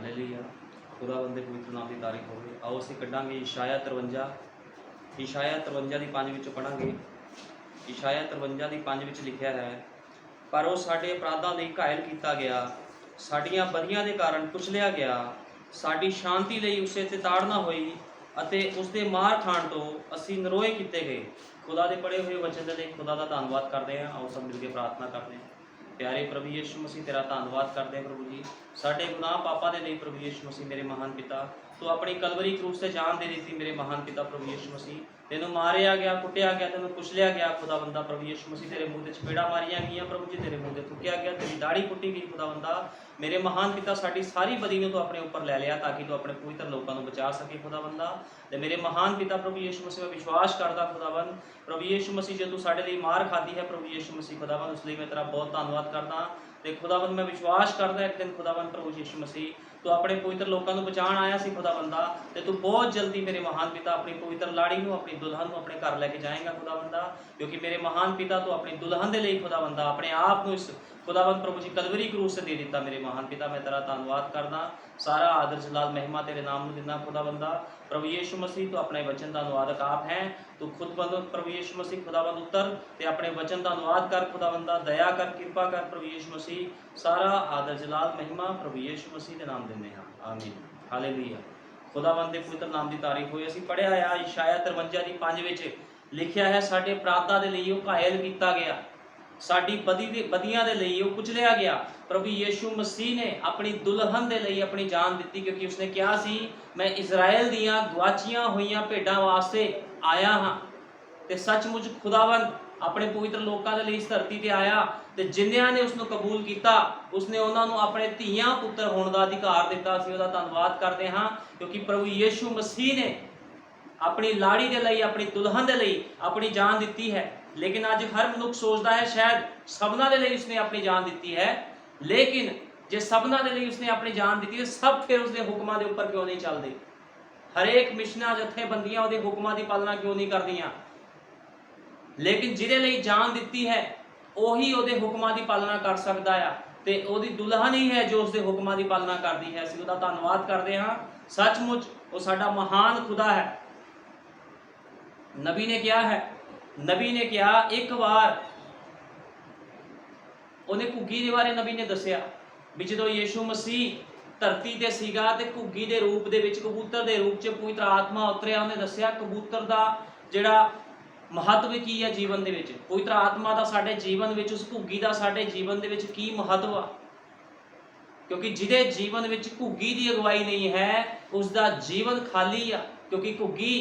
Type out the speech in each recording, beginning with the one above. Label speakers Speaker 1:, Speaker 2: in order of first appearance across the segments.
Speaker 1: Hallelujah. खुदावंद दे पवित्र नाम की तारीफ होवे। आओ असीं कढांगे इशाया 53 की 5 विचों पढ़ांगे। इशाया 53 की 5 विच लिखिया है, पर वो साडे अपराधां लई घायल कीता गया, साडीआं बदियां दे कारण कुचलिया गया, साडी शांति लई उसे ते ताड़ना होई अते उसदे मार खाण तो असीं नरोए कीते गए। खुदा दे पढ़े हुए वचन दे लई खुदा दा धन्नवाद करदे हां। आओ सब मिल के प्रार्थना करदे हां। प्यारे प्रभु यीशु मसीह तेरा धन्नवाद करते हैं प्रभु जी, साढ़े गुनाह पापा दे लिए प्रभु यीशु मसीह मेरे महान पिता, तू अपनी कलवरी क्रूस से जान दे दी मेरे महान पिता प्रभु यीशु मसीह, तेनों मारिया गया, कुटिया गया, तेनों कुचलिया गया खुदा बंदा प्रभु यीशु मसीह, तेरे मुँह से चपेड़ा मारिया गई प्रभु जी, तेरे मुँह से थुकिया गया, तेरी दाढ़ी पुट्टी गई खुदा बंदा मेरे महान पिता, साड़ी सारी बदी ने तो अपने ऊपर लै लिया ताकि तू अपने पवित्र लोगों को बचा सके खुदा बंदा। ते मेरे महान पिता प्रभु यीशु मसीह में विश्वास करता खुदावन प्रभु यीशु मसीह, जो तू साढ़े लिए मार खाधी है प्रभु यीशु मसीह खुदावन, उसलिए मैं तेरा बहुत धन्नवाद करता। तो खुदावन मैं विश्वास करता एक दिन खुदावन प्रभु यीशु मसीह तू अपने पवित्र लोगों को बचाने आया सी खुदाबंदा, तो तू बहुत जल्दी मेरे महान पिता अपनी पवित्र लाड़ी को, अपनी दुल्हन को अपने घर लैके जाएगा खुदाबंदा, क्योंकि मेरे महान पिता तो अपनी दुल्हन के लिए खुदाबंदा अपने आप को इस खुदाबंद प्रभु जी कलवरी क्रूस से दे दिता मेरे महान पिता, मैं तेरा धन्नवाद करदा। सारा आदर जलाल महिमा तेरे नाम में दिना खुदाबंदा प्रभु यीशु मसीह, तो अपने वचन का अनुवादक आप हैं, तू खुद बंद प्रभु यीशु मसीह खुदाबंद उतर ते अपने वचन का अनुवाद कर खुदाबंदा, दया कर कृपा कर प्रभु यीशु मसीह, सारा आदर जलाल महिमा प्रभु यीशु मसीह के नाम देने हाँ आमीन हालेलुया। खुदाबंद दे पवित्र नाम की तारीफ होई। असीं पढ़िया है इशाया 53 की 5 विच लिखिया है, साडे अपराधां दे लई ओह घायल कीता गया, साडी बदियां दे लई ओह कुचलिया गया। प्रभु यीशु मसीह ने अपनी दुल्हन दे लई अपनी जान दी, क्योंकि उसने कहा सी मैं इजराइल दियां गवाचियां होईयां भेडां वास्ते आया हाँ, ते सचमुच खुदावंद अपने पवित्र लोगों के लिए इस धरती पर आया, तो जिन्होंने ने उसको कबूल किया उसने उन्होंने अपने धीआं पुत्र होने का अधिकार दिता। असीं उहदा धन्नवाद करते हाँ, क्योंकि प्रभु यीशु मसीह ने अपनी लाड़ी के लिए, अपनी दुल्हन के लिए अपनी जान दी है। लेकिन अज हर मनुख सोचता है शायद सबना के लिए उसने अपनी जान दी है, लेकिन जे सबना के लिए उसने अपनी जान दी है, सब फिर उसके हुक्मां के उपर क्यों नहीं चलते? हरेक मिशना जथेबंदियां उसके हुक्मां की पालना क्यों नहीं करदियां? लेकिन जिहदे लिए जान दी है उही उहदे हुक्मां की पालना कर सकता है, ते उहदी दुल्हन ही है जो उसके हुक्मां की पालना करती है। असीं उहदा धन्नवाद करते हाँ, सचमुच वो साडा महान खुदा है। नबी ने क्या है, नबी ने क्या एक बार उन्हें घुग्गी के बारे नबी ने दसिया भी जो यीशु मसीह धरती ते सीगा ते घुग्गी के रूप दे विच, कबूतर के रूप च पवित्र आत्मा उतरिया, उन्हें दसिया कबूतर का जिहड़ा महत्व की है जीवन दे विच, पवित्र आत्मा का साडे जीवन विच, उस घुग्गी का साडे जीवन दे विच की महत्व आ, क्योंकि जिहदे जीवन विच घुग्गी की अगवाई नहीं है उसका जीवन खाली आ, क्योंकि घुग्गी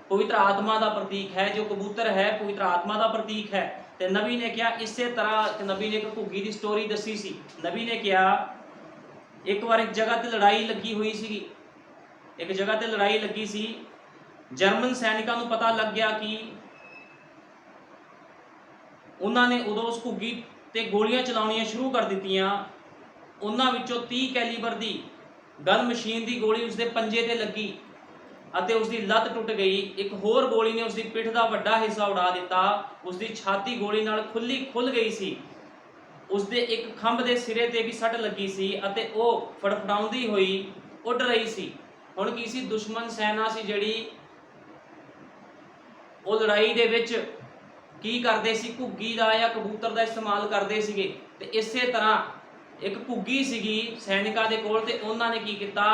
Speaker 1: पवित्र आत्मा का प्रतीक है, जो कबूतर है पवित्र आत्मा का प्रतीक है। तो नबी ने क्या इस तरह नबी ने एक घुग्गी की स्टोरी दसी सी। नबी ने क्या एक बार एक जगह ते लड़ाई लगी हुई सी, एक जगह ते लड़ाई लगी सी, जर्मन सैनिकों को पता लग गया कि उन्होंने उदों उस घुग्गी ते गोलियां चलाउणियां शुरू कर दित्तियां। उन्हां विचों 30 कैलीबर की गन मशीन की गोली उसके पंजे ते लगी अते उसकी लत्त टुट गई। एक होर गोली ने उसकी पिठ का वड्डा हिस्सा उड़ा दिता, उसकी छाती गोली नाल खुल गई सी, उसके एक खंभ के सिरे ते भी सट लगी सी अते वो फड़फड़ाउंदी हुई उड़ रही सी। हुण की सी, दुश्मन सेना सी जिहड़ी वो लड़ाई दे विच की करदे सी, घुग्गी का या कबूतर का इस्तेमाल करते सीगे। ते इसे तरह एक घुग्गी सीगी सैनिकों के कोल, ते उन्होंने की किया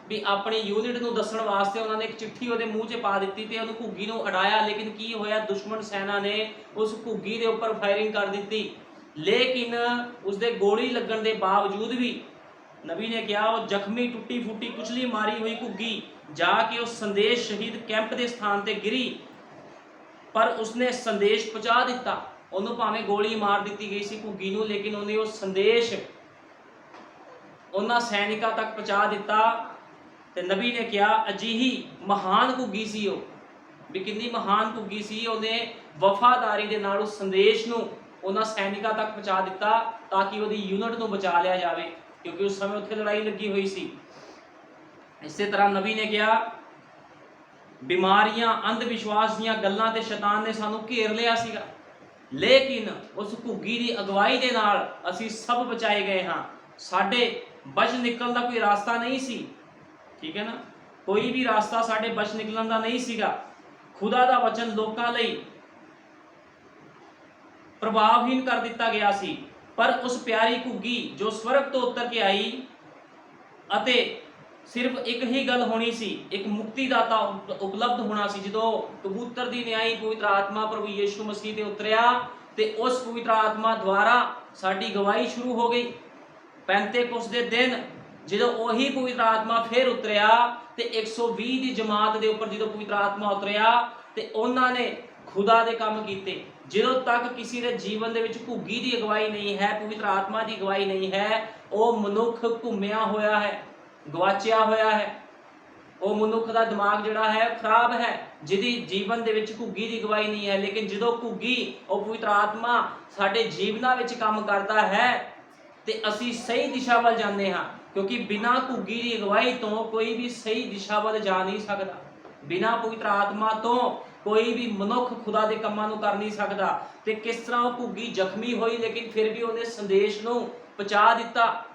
Speaker 1: भी अपनी यूनिट को दसण वास्ते उन्होंने एक चिट्ठी वो मूँह च पा दी ते उन्होंने घुग्गी को अड़ाया। लेकिन की होया, दुश्मन सेना ने उस घुग्गी के उपर फायरिंग कर दी, लेकिन उसके गोली लगन के बावजूद भी नबी ने कहा वो जख्मी टुटी फुटी कुचली मारी हुई घुग्गी जाके उस संदेश शहीद कैंप के स्थान पर गिरी, पर उसने संदेश पहुँचा दिता। उन्होंने भावें गोली मार दी गई सी घुग्गी नूं, लेकिन उन्हें वो संदेश उन्होंने सैनिकों तक पहुँचा दिता। ते नबी ने कहा अजीही महान घुग्गी सी वो, भी कितनी महान घुग्गी सी, उन्हें वफादारी के नाल उस संदेश नूं उन्होंने सैनिकों तक पहुँचा दिता ताकि वो यूनिट को बचा लिया जाए, क्योंकि उस समय उत्थे लड़ाई लगी हुई सी। इस तरह नबी ने कहा बीमारियां अंधविश्वास दीयां गल्लां ते शैतान ने सानू घेर लिया सीगा, लेकिन उस घुग्गी की अगवाई के नाल असीं सब बचाए गए हाँ। साडे ਬਚ ਨਿਕਲਣ ਦਾ ਕੋਈ ਰਾਸਤਾ ਨਹੀਂ ਸੀ, ਠੀਕ ਹੈ ਨਾ, ਕੋਈ ਵੀ ਰਾਸਤਾ ਸਾਡੇ ਬਚ ਨਿਕਲਣ ਦਾ ਨਹੀਂ ਸੀਗਾ। ਖੁਦਾ ਦਾ ਵਚਨ ਲੋਕਾਂ ਲਈ ਪ੍ਰਭਾਵਹੀਨ ਕਰ ਦਿੱਤਾ ਗਿਆ ਸੀ। ਪਰ ਉਸ ਪਿਆਰੀ ਘੁੱਗੀ ਜੋ ਸਵਰਗ ਤੋਂ ਉਤਰ ਕੇ ਆਈ ਅਤੇ ਸਿਰਫ ਇੱਕ ਹੀ ਗੱਲ ਹੋਣੀ ਸੀ, ਇੱਕ ਮੁਕਤੀਦਾਤਾ ਉਪਲਬਧ ਹੋਣਾ ਸੀ। ਜਦੋਂ ਕਬੂਤਰ ਦੀ ਨਿਆਈ ਪਵਿੱਤਰ ਆਤਮਾ ਪ੍ਰਭੂ ਯੀਸ਼ੂ ਮਸੀਹ ਤੇ ਉਤਰਿਆ ਤੇ ਉਸ ਪਵਿੱਤਰ ਆਤਮਾ ਦੁਆਰਾ ਸਾਡੀ ਗਵਾਹੀ ਸ਼ੁਰੂ ਹੋ ਗਈ। ਪੈਂਤੇਕੁਸਤ ਦੇ ਦਿਨ ਜਦੋਂ ਉਹੀ ਪਵਿੱਤਰ ਆਤਮਾ ਫਿਰ ਉਤਰਿਆ ਤੇ 120 ਦੀ ਜਮਾਤ ਦੇ ਉੱਪਰ ਜਦੋਂ ਪਵਿੱਤਰ ਆਤਮਾ ਉਤਰਿਆ ਤੇ ਉਹਨਾਂ ਨੇ ਖੁਦਾ ਦੇ ਕੰਮ ਕੀਤੇ। ਜਦੋਂ ਤੱਕ ਕਿਸੇ ਦੇ ਜੀਵਨ ਦੇ ਵਿੱਚ ਘੁੱਗੀ ਦੀ ਅਗਵਾਈ ਨਹੀਂ ਹੈ, ਪਵਿੱਤਰ ਆਤਮਾ ਦੀ ਅਗਵਾਈ ਨਹੀਂ ਹੈ, ਉਹ ਮਨੁੱਖ ਘੁੰਮਿਆ ਹੋਇਆ ਹੈ, ਗਵਾਚਿਆ ਹੋਇਆ ਹੈ। ਉਹ ਮਨੁੱਖ ਦਾ ਦਿਮਾਗ ਜਿਹੜਾ ਹੈ ਖਰਾਬ ਹੈ, ਜਿਹਦੀ ਜੀਵਨ ਦੇ ਵਿੱਚ ਘੁੱਗੀ ਦੀ ਅਗਵਾਈ ਨਹੀਂ ਹੈ। ਲੇਕਿਨ ਜਦੋਂ ਘੁੱਗੀ ਉਹ ਪਵਿੱਤਰ ਆਤਮਾ ਸਾਡੇ ਜੀਵਨਾਂ ਵਿੱਚ ਕੰਮ ਕਰਦਾ ਹੈ ਤੇ ਅਸੀਂ ਸਹੀ ਦਿਸ਼ਾ ਵੱਲ ਜਾਂਦੇ ਹਾਂ, ਕਿਉਂਕਿ ਬਿਨਾਂ ਘੁੱਗੀ ਦੀ ਅਗਵਾਈ ਤੋਂ ਕੋਈ ਵੀ ਸਹੀ ਦਿਸ਼ਾ ਵੱਲ ਜਾ ਨਹੀਂ ਸਕਦਾ। ਬਿਨਾਂ ਪਵਿੱਤਰ ਆਤਮਾ ਤੋਂ ਕੋਈ ਵੀ ਮਨੁੱਖ ਖੁਦਾ ਦੇ ਕੰਮਾਂ ਨੂੰ ਕਰ ਨਹੀਂ ਸਕਦਾ। ਤੇ ਕਿਸ ਤਰ੍ਹਾਂ ਉਹ ਘੁੱਗੀ ਜ਼ਖਮੀ ਹੋਈ, ਲੇਕਿਨ ਫਿਰ ਵੀ ਉਹਨੇ ਸੰਦੇਸ਼ ਨੂੰ ਪਹੁੰਚਾ ਦਿੱਤਾ।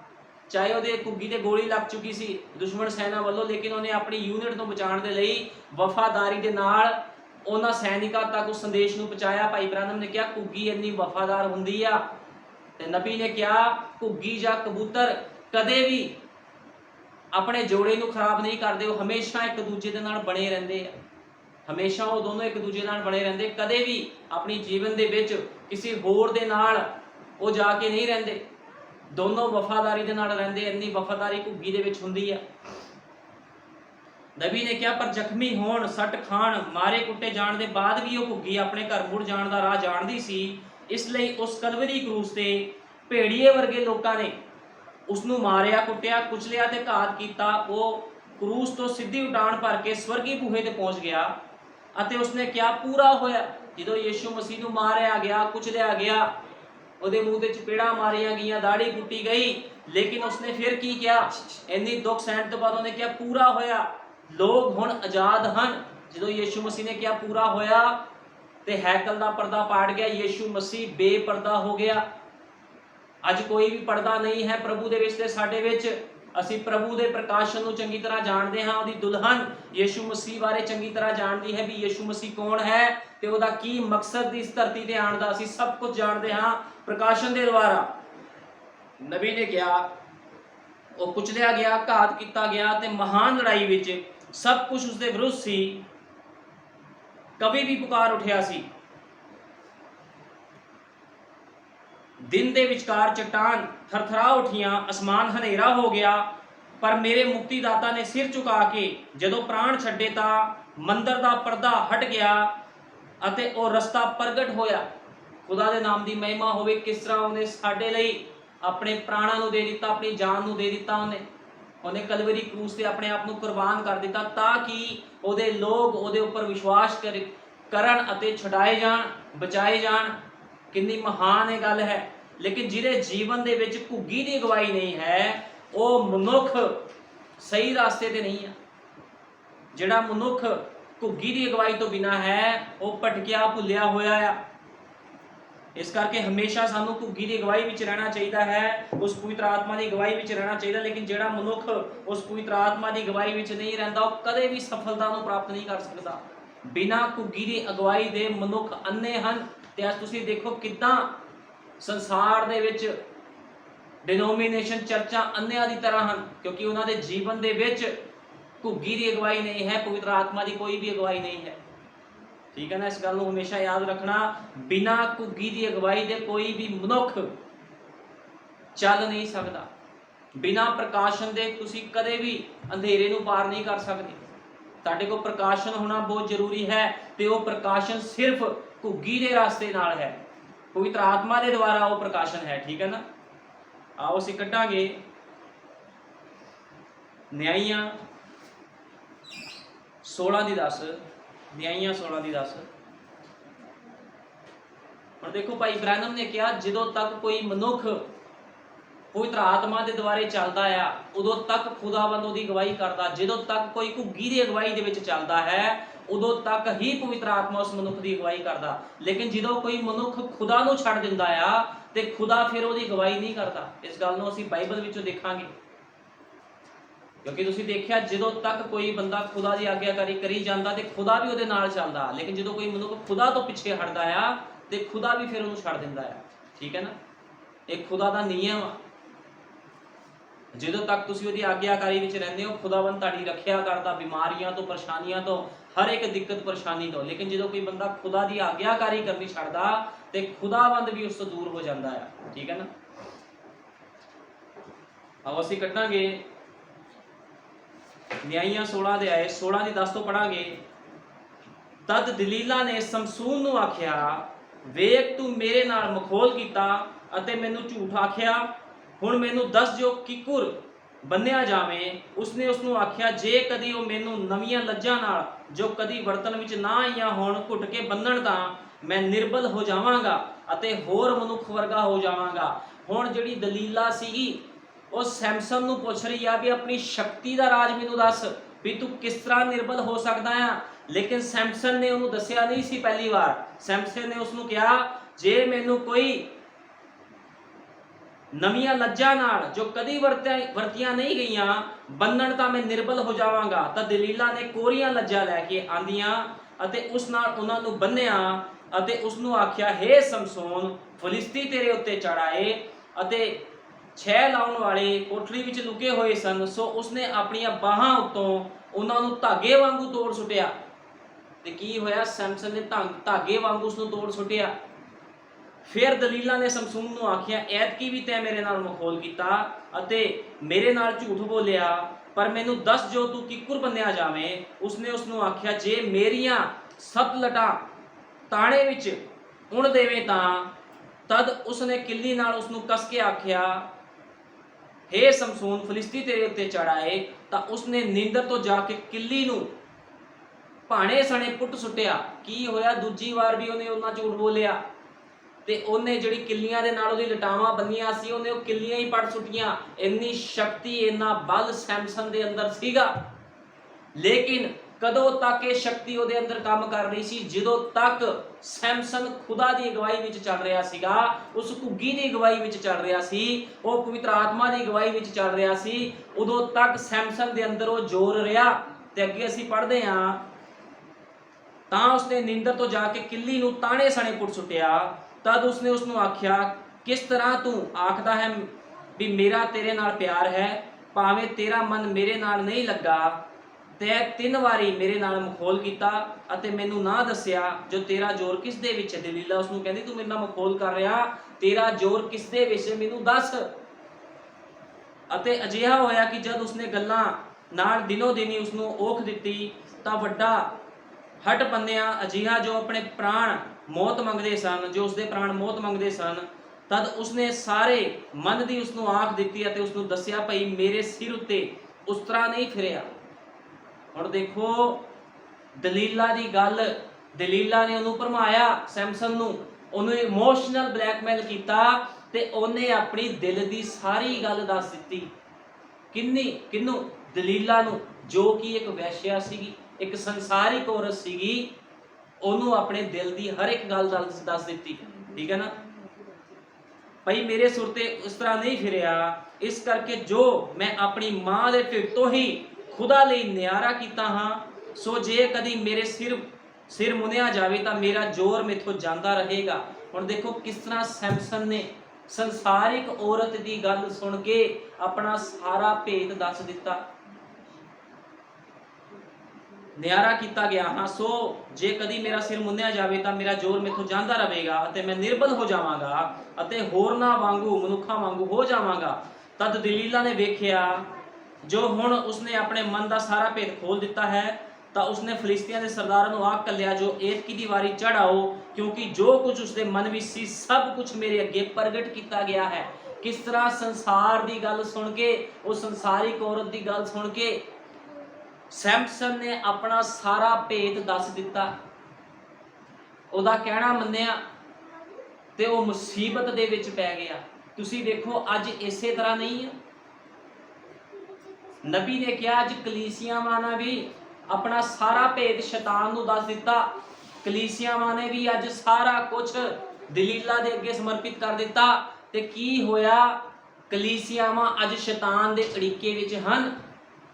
Speaker 1: ਚਾਹੇ ਉਹਦੇ ਘੁੱਗੀ ਤੇ ਗੋਲੀ ਲੱਗ ਚੁੱਕੀ ਸੀ ਦੁਸ਼ਮਣ ਸੈਨਾ ਵੱਲੋਂ, ਲੇਕਿਨ ਉਹਨੇ ਆਪਣੀ ਯੂਨਿਟ ਤੋਂ ਬਚਾਉਣ ਦੇ ਲਈ ਵਫਾਦਾਰੀ ਦੇ ਨਾਲ ਉਹਨਾਂ ਸੈਨਿਕਾਂ ਤੱਕ ਉਸ ਸੰਦੇਸ਼ ਨੂੰ ਪਹੁੰਚਾਇਆ। ਭਾਈ ਬ੍ਰਾਨਮ ਨੇ ਕਿਹਾ ਘੁੱਗੀ ਇੰਨੀ ਵਫਾਦਾਰ ਹੁੰਦੀ ਆ, ਤੇ ਨਬੀ ਨੇ ਕਿਹਾ ਘੁੱਗੀ ਜਾਂ ਕਬੂਤਰ ਕਦੇ ਵੀ ਆਪਣੇ ਜੋੜੇ ਨੂੰ ਖਰਾਬ ਨਹੀਂ ਕਰਦੇ, ਉਹ ਹਮੇਸ਼ਾ ਇੱਕ ਦੂਜੇ ਦੇ ਨਾਲ ਬਣੇ ਰਹਿੰਦੇ ਆ। ਹਮੇਸ਼ਾ ਉਹ ਦੋਨੋਂ ਇੱਕ ਦੂਜੇ ਨਾਲ ਬਣੇ ਰਹਿੰਦੇ, ਕਦੇ ਵੀ ਆਪਣੀ ਜੀਵਨ ਦੇ ਵਿੱਚ ਕਿਸੇ ਹੋਰ ਦੇ ਨਾਲ ਉਹ ਜਾ ਕੇ ਨਹੀਂ ਰਹਿੰਦੇ, ਦੋਨੋਂ ਵਫਾਦਾਰੀ ਦੇ ਨਾਲ ਰਹਿੰਦੇ। ਇੰਨੀ ਵਫਾਦਾਰੀ ਘੁੱਗੀ ਦੇ ਵਿੱਚ ਹੁੰਦੀ ਆ। ਨਬੀ ਨੇ ਕਿਹਾ ਪਰ ਜ਼ਖਮੀ ਹੋਣ, ਸੱਟ ਖਾਣ, ਮਾਰੇ ਕੁੱਟੇ ਜਾਣ ਦੇ ਬਾਅਦ ਵੀ ਉਹ ਘੁੱਗੀ ਆਪਣੇ ਘਰ ਮੁੜ ਜਾਣ ਦਾ ਰਾਹ ਜਾਣਦੀ ਸੀ। ਇਸ ਲਈ ਉਸ ਕਲਵਰੀ ਕਰੂਸ ਤੇ ਭੇੜੀਏ ਵਰਗੇ ਲੋਕਾਂ ਨੇ ਉਸ ਨੂੰ ਮਾਰਿਆ, ਕੁੱਟਿਆ, ਕੁਚਲਿਆ ਤੇ ਘਾਤ ਕੀਤਾ। ਉਹ ਕਰੂਸ ਤੋਂ ਸਿੱਧੀ ਉਡਾਣ ਭਰ ਕੇ ਸਵਰਗੀ ਬੂਹੇ ਤੇ ਪਹੁੰਚ ਗਿਆ ਅਤੇ ਉਸਨੇ ਕਿਹਾ ਪੂਰਾ ਹੋਇਆ। ਜਦੋਂ ਯੀਸ਼ੂ ਮਸੀਹ ਨੂੰ ਮਾਰਿਆ ਗਿਆ, ਕੁਚਲਿਆ ਗਿਆ, ਉਹਦੇ ਮੂੰਹ ਤੇ ਚਪੇੜਾਂ ਮਾਰੀਆਂ ਗਈਆਂ, ਦਾੜੀ ਪੁੱਟੀ ਗਈ, ਲੇਕਿਨ ਉਸਨੇ ਫਿਰ ਕੀ ਕਿਹਾ? ਇੰਨੀ ਦੁੱਖ ਸਹਿਣ ਤੋਂ ਬਾਅਦ ਉਹਨੇ ਕਿਹਾ ਪੂਰਾ ਹੋਇਆ, ਲੋਕ ਹੁਣ ਆਜ਼ਾਦ ਹਨ। ਜਦੋਂ ਯੀਸ਼ੂ ਮਸੀਹ ਨੇ ਕਿਹਾ ਪੂਰਾ ਹੋਇਆ ਤੇ ਹੈਕਲ ਦਾ ਪਰਦਾ ਪਾੜ ਗਿਆ, ਯੀਸ਼ੂ ਮਸੀਹ ਬੇਪਰਦਾ ਹੋ ਗਿਆ। ਅੱਜ ਕੋਈ ਵੀ ਪਰਦਾ ਨਹੀਂ ਹੈ ਪ੍ਰਭੂ ਦੇ ਵਿੱਚ ਤੇ ਸਾਡੇ ਵਿੱਚ। ਅਸੀਂ ਪ੍ਰਭੂ ਦੇ ਪ੍ਰਕਾਸ਼ਨ ਨੂੰ ਚੰਗੀ ਤਰ੍ਹਾਂ ਜਾਣਦੇ ਹਾਂ, ਉਹਦੀ ਦੁਲਹਨ ਯੀਸ਼ੂ ਮਸੀਹ ਬਾਰੇ ਚੰਗੀ ਤਰ੍ਹਾਂ ਜਾਣਦੀ ਹੈ ਵੀ ਯੀਸ਼ੂ ਮਸੀਹ ਕੌਣ ਹੈ ਤੇ ਉਹਦਾ ਕੀ ਮਕਸਦ ਇਸ ਧਰਤੀ ਤੇ ਆਉਣ ਦਾ। ਅਸੀਂ ਸਭ ਕੁਝ ਜਾਣਦੇ ਹਾਂ ਪ੍ਰਕਾਸ਼ਨ ਦੇ ਦੁਆਰਾ। ਨਬੀ ਨੇ ਕਿਹਾ ਉਹ ਕੁਚਲਿਆ ਗਿਆ, ਘਾਤ ਕੀਤਾ ਗਿਆ ਤੇ ਮਹਾਨ ਲੜਾਈ ਵਿੱਚ ਸਭ ਕੁਝ ਉਸਦੇ ਵਿਰੁੱਧ ਸੀ। ਕਵੀ ਵੀ ਪੁਕਾਰ ਉੱਠਿਆ ਸੀ, दिन दे विचकार चट्टान थरथरा उठियां, आसमान हनेरा हो गया, पर मेरे मुक्तिदाता ने सिर झुका के जदों प्राण छड्डे तां मंदिर दा पर्दा हट गया अते ओ रस्ता प्रगट होया। खुदा दे नाम दी महिमा होवे। किस तरह उन्हें साडे लई अपने प्राणां नूं दे दिता, अपनी जान नूं दे दिता। उन्हें कलवरी क्रूस ते अपने आप नूं कुर्बान कर दिता ताकि ओहदे लोग ओहदे उपर विश्वास करन अते छुड़ाए जाण, बचाए जाण। कितनी महान ये गल है। लेकिन जिहदे जीवन दे विच घुग्गी दी अगवाई नहीं है, वह मनुख सही रास्ते ते नहीं है। जिहड़ा मनुख घुग्गी दी अगवाई तो बिना है वह भटकिया भुलिया होया है। इस करके हमेशा सानू घुग्गी दी अगवाई विच रहना चाहिए है, उस पवित्र आत्मा की अगवाई विच रहना चाहिए। लेकिन जिहड़ा मनुख उस पवित्र आत्मा की अगवाई विच नहीं रहिंदा, वह कदे भी सफलता नूं प्राप्त नहीं कर सकता। बिना घुग्गी दी अगवाई दे मनुख अन्ने हन। ते अज तुसीं देखो किद्दां संसार दे विच डिनोमिनेशन चर्चा अन्नियां दी तरह हन, क्योंकि उन्हां दे जीवन दे विच घुग्गी दी अगवाई नहीं है, पवित्र आत्मा की कोई भी अगवाई नहीं है। ठीक है ना, इस गल नूं हमेशा याद रखना। बिना घुग्गी दी अगवाई दे कोई भी मनुख चल नहीं सकता। बिना प्रकाशन दे तुसीं कदे भी अंधेरे नूं पार नहीं कर सकते। तुहाडे कोल प्रकाशन होना बहुत जरूरी है, ते वो प्रकाशन सिर्फ घुग्गी दे रास्ते नाल है, पवित्र आत्मा के द्वारा वो प्रकाशन है। ठीक है ना। आओ असीं कड्डांगे न्यायियां 16:10, न्यायियां 16:10। हुण देखो भाई ब्रैनम ने कहा जदों तक कोई मनुख पवित्र आत्मा के द्वारे चलता आ, उदों तक खुदावंद उहदी अगवाई करता। जदों तक कोई घुग्गी की अगवाई दे विच चलता है, उदों तक ही पवित्र आत्मा उस मनुख की अगवाई करता। लेकिन जदों कोई मनुख खुदा नूं छड्ड दिंदा आ ते खुदा फिर उहदी अगवाई नहीं करता। इस गल नूं असीं बाइबल विचों देखांगे। क्योंकि तुसीं देखिया ਜਦੋਂ तक कोई बंदा खुदा की आग्याकारी करी जाता तो खुदा भी ਉਹਦੇ ਨਾਲ ਚੱਲਦਾ, लेकिन जो कोई मनुख खुदा तो पिछे हटदा आ तो खुदा भी फिर ਉਹਨੂੰ ਛੱਡ ਦਿੰਦਾ ਆ। ठीक है ना, एक खुदा का नियम आ। ਜਦੋਂ तक तुसीं ਉਹਦੀ आग्याकारी ਵਿੱਚ ਰਹਿੰਦੇ हो खुदावंद ਤੁਹਾਡੀ ਰੱਖਿਆ करदा बीमारियां तो परेशानियां तो हर एक दिक्कत परेशानी तो। लेकिन जो कोई बंदा खुदा की आग्याकारी करनी छੱਡਦਾ तो खुदावंद भी उस तो दूर हो जाता है। ठीक है ना, अब असीं कटांगे न्यायियां 16 अध्याय 16 ਦੀ 10 ਤੋਂ ਪੜਾਂਗੇ। तद दलीला ने समसून ਨੂੰ आख्या, ਵੇਖ तू मेरे नाल मखौल कीता ਅਤੇ ਮੈਨੂੰ ਝੂਠ आख्या, ਹੁਣ ਮੈਨੂੰ दस जो किकुर ਬੰਨਿਆ ਜਾਵੇਂ। उसने उसਨੂੰ आख्या, जे कदी ਉਹ ਮੈਨੂੰ ਨਵੀਆਂ ਲੱਜਾਂ ਨਾਲ जो कदी ਵਰਤਨ ਵਿੱਚ ਨਾ ਆਈਆਂ ਹੋਣ ਘੁੱਟ ਕੇ ਬੰਨਣ ਤਾਂ ਮੈਂ ਨਿਰਬਲ ਹੋ ਜਾਵਾਂਗਾ ਅਤੇ ਹੋਰ ਮਨੁੱਖ ਵਰਗਾ ਹੋ ਜਾਵਾਂਗਾ। ਹੁਣ ਜਿਹੜੀ ਦਲੀਲਾ ਸੀਗੀ ਉਹ ਸੈਮਸਨ ਨੂੰ ਪੁੱਛ ਰਹੀ ਆ ਵੀ ਆਪਣੀ ਸ਼ਕਤੀ ਦਾ ਰਾਜ ਮੈਨੂੰ ਦੱਸ ਵੀ ਤੂੰ ਕਿਸ ਤਰ੍ਹਾਂ ਨਿਰਬਲ ਹੋ ਸਕਦਾ ਆ। लेकिन सैमसन ने उन्होंने दसिया नहीं सी पहली बार। सैमसन ने उसनू कहा, जे मैनू कोई नवीं लज्जा नाल जो कदी वरतियां नहीं गईयां बन्नण तां मैं निर्बल हो जावांगा। तां दलीला ने कोरियां लज्जा लैके आंदियां अते उस नाल उन्हां नू बन्निया अते उसनू आख्या, हे समसोन, फिलिस्ती तेरे उत्ते चढ़ आए अते छह लाउण वाले कोठड़ी विच लुके होए सन। सो उसने अपनियां बाहां उत्तों उन्हां नू धागे वांगू तोड़ सुटिया। ते की होया, सैमसन ने धागे वांगू उसनू तोड़ सुटिया। फिर दलीला ने समसून नू आख्या, ऐतकी भी तैं मेरे नाल मखौल कीता अते मेरे नाल झूठ बोलिया, पर मैनू दस जो तू किकुर बन्निया जावें। उसने उसनू आख्या, जे मेरियां 7 लटां ताणे विच उण देवे तां। तद उसने किल्ली नाल उसनू कस के आख्या, हे समसून, फिलिस्ती तेरे उत्ते चढ़ आए। तां उसने नींदर तो जाके किल्ली नू भाणे सने पुट सुटिया। की होया, दूजी वार भी उन्हें उन्ना झूठ बोलिया ते उन्हें जिहड़ी किल्लियां दे नाल उहदी लटावां बन्नियां सी उन्हें वो किल्लियां ही पट सुटियां। इन्नी शक्ति इन्ना बल सैमसन दे अंदर सीगा। लेकिन कदों तक ये शक्ति उहदे अंदर काम कर रही सी, जदों तक सैमसन खुदा दी अगवाई विच चल रहा सीगा, उस घुग्गी दी अगवाई विच चल रहा सी, वो पवित्र आत्मा दी अगवाई विच चल रहा सी, उदों तक सैमसन दे अंदर वो जोर रहा। ते अगे असीं पढ़दे हां, तां उसने नींदर तो जाके किल्ली नू ताणे सणे पुट सुटिया। तद उसने उसनू आख्या, किस तरह तू आखदा है भी मेरा तेरे नाल प्यार है, भावें तेरा मन मेरे नाल नहीं लगा। तै 3 वारी मेरे नाल मखौल कीता अते मैनू ना दसिया जो तेरा जोर किस दे विच है। दलीला उसनू कहंदी, तू मेरे नाल मखौल कर रहा, तेरा जोर किस दे विच है, मैनू दस। अते अजिहा होया कि जद उसने गल्लां नाल दिनों दिन ही उसनू ओख दित्ती तां वड्डा हट बन्निया अजिहा जो अपने प्राण मौत मंगदे सन, जो उसके प्राण मौत मंगदे सन। तद उसने सारे मन की उसनू आख दित्ती अते उसनू दसिया, भाई मेरे सिर उत्ते उस तरह नहीं फिरिया। हुण देखो दलीला दी गल, दलीला ने उन्होंने भरमाया सैमसन नू, उन्होंने इमोशनल ब्लैकमेल किया ते उन्हें अपनी दिल की सारी गल दस दित्ती। किन्नू? दलीला नू, जो कि एक वैश्या सीगी, एक संसारिक औरत सीगी, ओनू अपने दिल की हर एक गल दस दित्ती। ठीक है ना, भाई मेरे सुर ते इस तरह नहीं फिरिया, इस करके जो मैं अपनी मां दे ढिड तो ही खुदा लई न्यारा कीता हाँ, सो जे कदी मेरे सिर मुनिया जावे तां मेरा जोर मेथों जांदा रहेगा। हुण देखो किस तरह सैमसन ने संसारिक औरत की गल सुन के अपना सारा भेद दस दिता, न्यारा किया गया। हाँ, सो जे कदी मेरा सिर मुन्निया जावे तां मेरा जोर मेथों जांदा रहेगा अते मैं निर्बल हो जावांगा अते होरना वांगू मनुखा वांगू हो जावांगा। तद दलीला ने वेख्या जो हुण उसने अपने मन का सारा भेद खोल दिता है, तां उसने फिलिस्तियां दे सरदारां नूं आख कलिया, जो एतकी दी वारी चढ़ आओ, क्योंकि जो कुछ उसके मन विच सी सब कुछ मेरे अगे प्रगट किया गया है। किस तरह संसार की गल सुन के, उस संसारिक औरत की गल सुन के सैमसन ने अपना सारा भेद दस दिता, उहदा कहना मन्निया ते वो मुसीबत दे विच पै गया। तुसीं देखो अज इसे तरह नहीं है। नबी ने कहा अज कलीसियावां ने भी अपना सारा भेद शैतान नूं दस दिता। कलीसियावां ने भी अज सारा कुछ दलीला दे अगे समर्पित कर दिता। ते की होया, कलीसियावां अज शैतान दे अड़िके विच हन।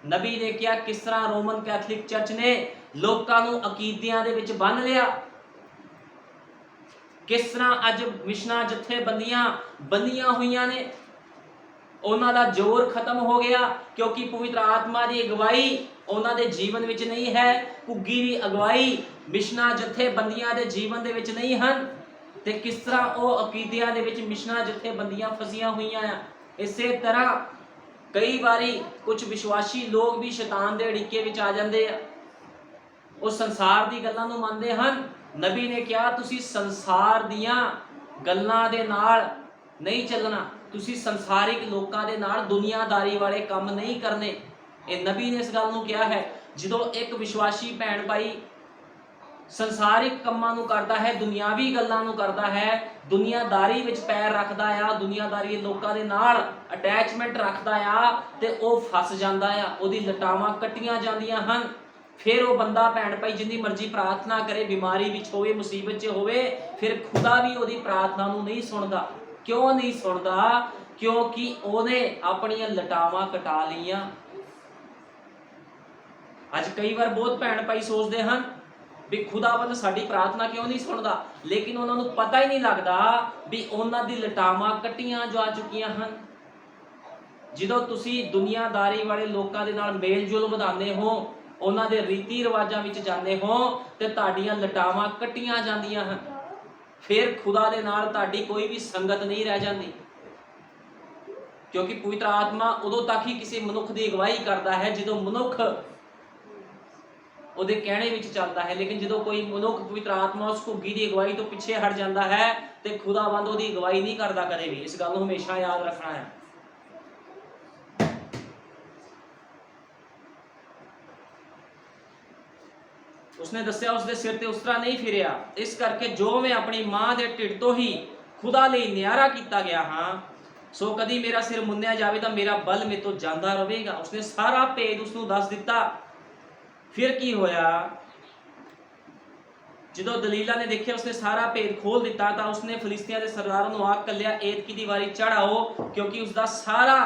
Speaker 2: ਨਬੀ ਨੇ ਕਿਹਾ ਕਿਸ ਤਰ੍ਹਾਂ ਰੋਮਨ ਕੈਥੋਲਿਕ ਚਰਚ ਨੇ ਲੋਕਾਂ ਨੂੰ ਅਕੀਦਿਆਂ ਦੇ ਵਿੱਚ ਬੰਨ੍ਹ ਲਿਆ, ਕਿਸ ਤਰ੍ਹਾਂ ਅੱਜ ਮਿਸ਼ਨਾਂ ਜਥੇਬੰਦੀਆਂ ਬੰਦੀਆਂ ਹੋਈਆਂ ਨੇ, ਉਹਨਾਂ ਦਾ ਜ਼ੋਰ ਖਤਮ ਹੋ ਗਿਆ ਕਿਉਂਕਿ ਪਵਿੱਤਰ ਆਤਮਾ ਦੀ ਅਗਵਾਈ ਉਹਨਾਂ ਦੇ ਜੀਵਨ ਵਿੱਚ ਨਹੀਂ ਹੈ, ਘੁੱਗੀ ਦੀ ਅਗਵਾਈ ਮਿਸ਼ਨਾਂ ਜਥੇਬੰਦੀਆਂ ਦੇ ਜੀਵਨ ਦੇ ਵਿੱਚ ਨਹੀਂ ਹਨ, ਤੇ ਕਿਸ ਤਰ੍ਹਾਂ ਉਹ ਅਕੀਦਿਆਂ ਦੇ ਵਿੱਚ ਮਿਸ਼ਨਾਂ ਜਥੇਬੰਦੀਆਂ ਫਸੀਆਂ ਹੋਈਆਂ ਆ। ਇਸੇ ਤਰ੍ਹਾਂ ਕਈ ਵਾਰੀ ਕੁਝ ਵਿਸ਼ਵਾਸੀ ਲੋਕ ਵੀ ਸ਼ੈਤਾਨ ਦੇ ਅੜਿੱਕੇ ਵਿੱਚ ਆ ਜਾਂਦੇ ਆ, ਉਹ ਸੰਸਾਰ ਦੀ ਗੱਲਾਂ ਨੂੰ ਮੰਨਦੇ ਹਨ। ਨਬੀ ਨੇ ਕਿਹਾ ਤੁਸੀਂ ਸੰਸਾਰ ਦੀਆਂ ਗੱਲਾਂ ਦੇ ਨਾਲ ਨਹੀਂ ਚੱਲਣਾ, ਤੁਸੀਂ ਸੰਸਾਰਿਕ ਲੋਕਾਂ ਦੇ ਨਾਲ ਦੁਨੀਆਦਾਰੀ ਵਾਲੇ ਕੰਮ ਨਹੀਂ ਕਰਨੇ। ਇਹ ਨਬੀ ਨੇ ਇਸ ਗੱਲ ਨੂੰ ਕਿਹਾ ਹੈ। ਜਦੋਂ ਇੱਕ ਵਿਸ਼ਵਾਸੀ ਭੈਣ ਭਾਈ ਸੰਸਾਰਿਕ ਕੰਮਾਂ ਨੂੰ ਕਰਦਾ ਹੈ, ਦੁਨਿਆਵੀ ਗੱਲਾਂ ਨੂੰ ਕਰਦਾ ਹੈ, ਦੁਨੀਆਦਾਰੀ ਵਿੱਚ ਪੈਰ ਰੱਖਦਾ ਆ, ਦੁਨੀਆਦਾਰੀ ਲੋਕਾਂ ਦੇ ਨਾਲ ਅਟੈਚਮੈਂਟ ਰੱਖਦਾ ਆ, ਤੇ ਉਹ ਫਸ ਜਾਂਦਾ ਆ, ਉਹਦੀ ਲਟਾਵਾਂ ਕੱਟੀਆਂ ਜਾਂਦੀਆਂ ਹਨ। ਫਿਰ ਉਹ ਬੰਦਾ ਭੈਣ ਭਾਈ ਜਿੰਨੀ ਮਰਜ਼ੀ ਪ੍ਰਾਰਥਨਾ ਕਰੇ, ਬਿਮਾਰੀ ਵਿੱਚ ਹੋਵੇ, ਮੁਸੀਬਤ 'ਚ ਹੋਵੇ, ਫਿਰ ਖੁਦਾ ਵੀ ਉਹਦੀ ਪ੍ਰਾਰਥਨਾ ਨੂੰ ਨਹੀਂ ਸੁਣਦਾ। ਕਿਉਂ ਨਹੀਂ ਸੁਣਦਾ? ਕਿਉਂਕਿ ਉਹਨੇ ਆਪਣੀਆਂ ਲਟਾਵਾਂ ਕਟਾ ਲਈਆਂ। ਅੱਜ ਕਈ ਵਾਰ ਬਹੁਤ ਭੈਣ ਭਾਈ ਸੋਚਦੇ ਹਨ ਵੀ ਖੁਦਾਵੰਦ ਸਾਡੀ ਪ੍ਰਾਰਥਨਾ ਕਿਉਂ ਨਹੀਂ ਸੁਣਦਾ, ਲੇਕਿਨ ਉਹਨਾਂ ਨੂੰ ਪਤਾ ਹੀ ਨਹੀਂ ਲੱਗਦਾ ਵੀ ਉਹਨਾਂ ਦੀ ਲਟਾਵਾਂ ਕੱਟੀਆਂ ਜਾ ਚੁੱਕੀਆਂ ਹਨ। ਜਦੋਂ ਤੁਸੀਂ ਦੁਨੀਆਦਾਰੀ ਵਾਲੇ ਲੋਕਾਂ ਦੇ ਨਾਲ ਮੇਲ ਜੋਲ ਵਧਾਉਂਦੇ ਹੋ, ਉਹਨਾਂ ਦੇ ਰੀਤੀ ਰਿਵਾਜਾਂ ਵਿੱਚ ਜਾਂਦੇ ਹੋ, ਤੇ ਤੁਹਾਡੀਆਂ ਲਟਾਵਾਂ ਕੱਟੀਆਂ ਜਾਂਦੀਆਂ ਹਨ। ਫਿਰ ਖੁਦਾ ਦੇ ਨਾਲ ਤੁਹਾਡੀ ਕੋਈ ਵੀ ਸੰਗਤ ਨਹੀਂ ਰਹਿ ਜਾਂਦੀ, ਕਿਉਂਕਿ ਪਵਿੱਤਰ ਆਤਮਾ ਉਦੋਂ ਤੱਕ ਹੀ ਕਿਸੇ ਮਨੁੱਖ ਦੀ ਅਗਵਾਈ ਕਰਦਾ ਹੈ ਜਦੋਂ ਮਨੁੱਖ ਉਹਦੇ ਕਹਿਣੇ ਵਿੱਚ ਚੱਲਦਾ ਹੈ। ਲੇਕਿਨ ਜਦੋਂ ਕੋਈ ਮਨੁੱਖ ਪਵਿੱਤਰ ਆਤਮਾ ਉਸ ਘੁੱਗੀ ਦੀ ਅਗਵਾਈ ਤੋਂ ਪਿੱਛੇ ਹਟ ਜਾਂਦਾ ਹੈ, ਤੇ ਖੁਦਾਵੰਦ ਉਹਦੀ ਅਗਵਾਈ ਨਹੀਂ ਕਰਦਾ ਕਦੇ ਵੀ। ਇਸ ਗੱਲ ਨੂੰ ਹਮੇਸ਼ਾ ਯਾਦ ਰੱਖਣਾ ਹੈ। ਉਸਨੇ ਦੱਸਿਆ ਉਸਦੇ ਸਿਰ ਤੇ ਉਸਤਰਾ ਨਹੀਂ ਫਿਰਿਆ, ਇਸ ਕਰਕੇ ਜੋ ਮੈਂ ਆਪਣੀ ਮਾਂ ਦੇ ਢਿੱਡ ਤੋਂ ਹੀ ਖੁਦਾ ਲਈ ਨਿਆਰਾ ਕੀਤਾ ਗਿਆ ਹਾਂ, ਸੋ ਕਦੀ ਮੇਰਾ ਸਿਰ ਮੁੰਨਿਆ ਜਾਵੇ ਤਾਂ ਮੇਰਾ ਬਲ ਮੇਰੇ ਤੋਂ ਜਾਂਦਾ ਰਹੇਗਾ। ਉਸਨੇ ਸਾਰਾ ਭੇਦ ਉਸਨੂੰ ਦੱਸ ਦਿੱਤਾ। ਫਿਰ ਕੀ ਹੋਇਆ? ਜਦੋਂ ਦਲੀਲਾ ਨੇ ਦੇਖਿਆ ਉਸਨੇ ਸਾਰਾ ਭੇਦ ਖੋਲ ਦਿੱਤਾ, ਤਾਂ ਉਸਨੇ ਫਲਿਸਤੀਆਂ ਦੇ ਸਰਦਾਰਾਂ ਨੂੰ ਆਖ ਕੱਲਿਆ, ਏਤਕੀ ਦੀ ਵਾਰੀ ਚੜਾਓ, ਕਿਉਂਕਿ ਉਸਦਾ ਸਾਰਾ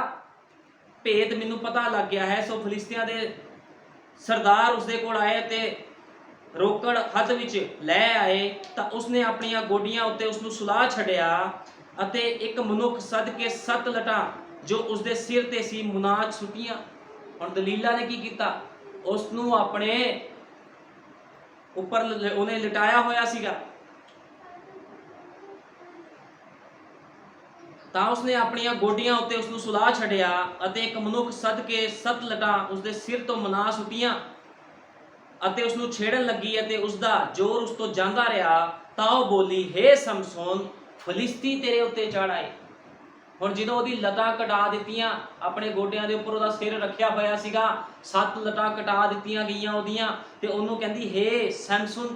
Speaker 2: ਭੇਦ ਮੈਨੂੰ ਪਤਾ ਲੱਗ ਗਿਆ ਹੈ। ਸੋ ਫਲਿਸਤੀਆਂ ਦੇ ਸਰਦਾਰ ਉਸਦੇ ਕੋਲ ਆਏ ਤੇ ਰੋਕੜ ਹੱਥ ਵਿੱਚ ਲੈ ਆਏ, ਤਾਂ ਉਸਨੇ ਆਪਣੀਆਂ ਗੋਡੀਆਂ ਉੱਤੇ ਉਸਨੂੰ ਸੁਲਾ ਛੱਡਿਆ ਅਤੇ ਇੱਕ ਮਨੁੱਖ ਸੱਦ ਕੇ 7 ਲਟਾਂ ਜੋ ਉਸਦੇ ਸਿਰ ਤੇ ਸੀ ਮੁਨਾਜ ਸੁੱਟੀਆਂ। ਹੁਣ ਦਲੀਲਾ ਨੇ ਕੀ ਕੀਤਾ? ਉਸਨੂੰ ਆਪਣੇ ਉੱਪਰ ਉਹਨੇ ਲਟਾਇਆ ਹੋਇਆ ਸੀਗਾ, ਤਾਂ ਉਸਨੇ ਆਪਣੀਆਂ ਗੋਡੀਆਂ ਉੱਤੇ ਉਸਨੂੰ ਸੁਲਾ ਛੱਡਿਆ ਅਤੇ ਇੱਕ ਮਨੁੱਖ ਸੱਦ ਕੇ 7 ਲਟਾਂ ਉਸਦੇ ਸਿਰ ਤੋਂ ਮੁਨਾਜ ਸੁੱਟੀਆਂ ਅਤੇ ਉਸਨੂੰ ਛੇੜਨ ਲੱਗੀ, ਅਤੇ ਉਸਦਾ ਜ਼ੋਰ ਉਸ ਤੋਂ ਜਾਂਦਾ ਰਿਹਾ। ਤਾਂ ਉਹ ਬੋਲੀ, ਹੇ ਸਮਸੋਨ, ਫਲਿਸਤੀ ਤੇਰੇ ਉੱਤੇ ਚੜ੍ਹ ਆਏ। ਹੁਣ ਜਦੋਂ ਉਹਦੀ ਲਟਾਂ ਕਟਾ ਦਿੱਤੀਆਂ, ਆਪਣੇ ਗੋਡਿਆਂ ਦੇ ਉੱਪਰ ਉਹਦਾ ਸਿਰ ਰੱਖਿਆ ਹੋਇਆ ਸੀਗਾ, 7 ਲਟਾਂ ਕਟਾ ਦਿੱਤੀਆਂ ਗਈਆਂ ਉਹਦੀਆਂ, ਤੇ ਉਹਨੂੰ ਕਹਿੰਦੀ, ਹੇ ਸੈਮਸਨ,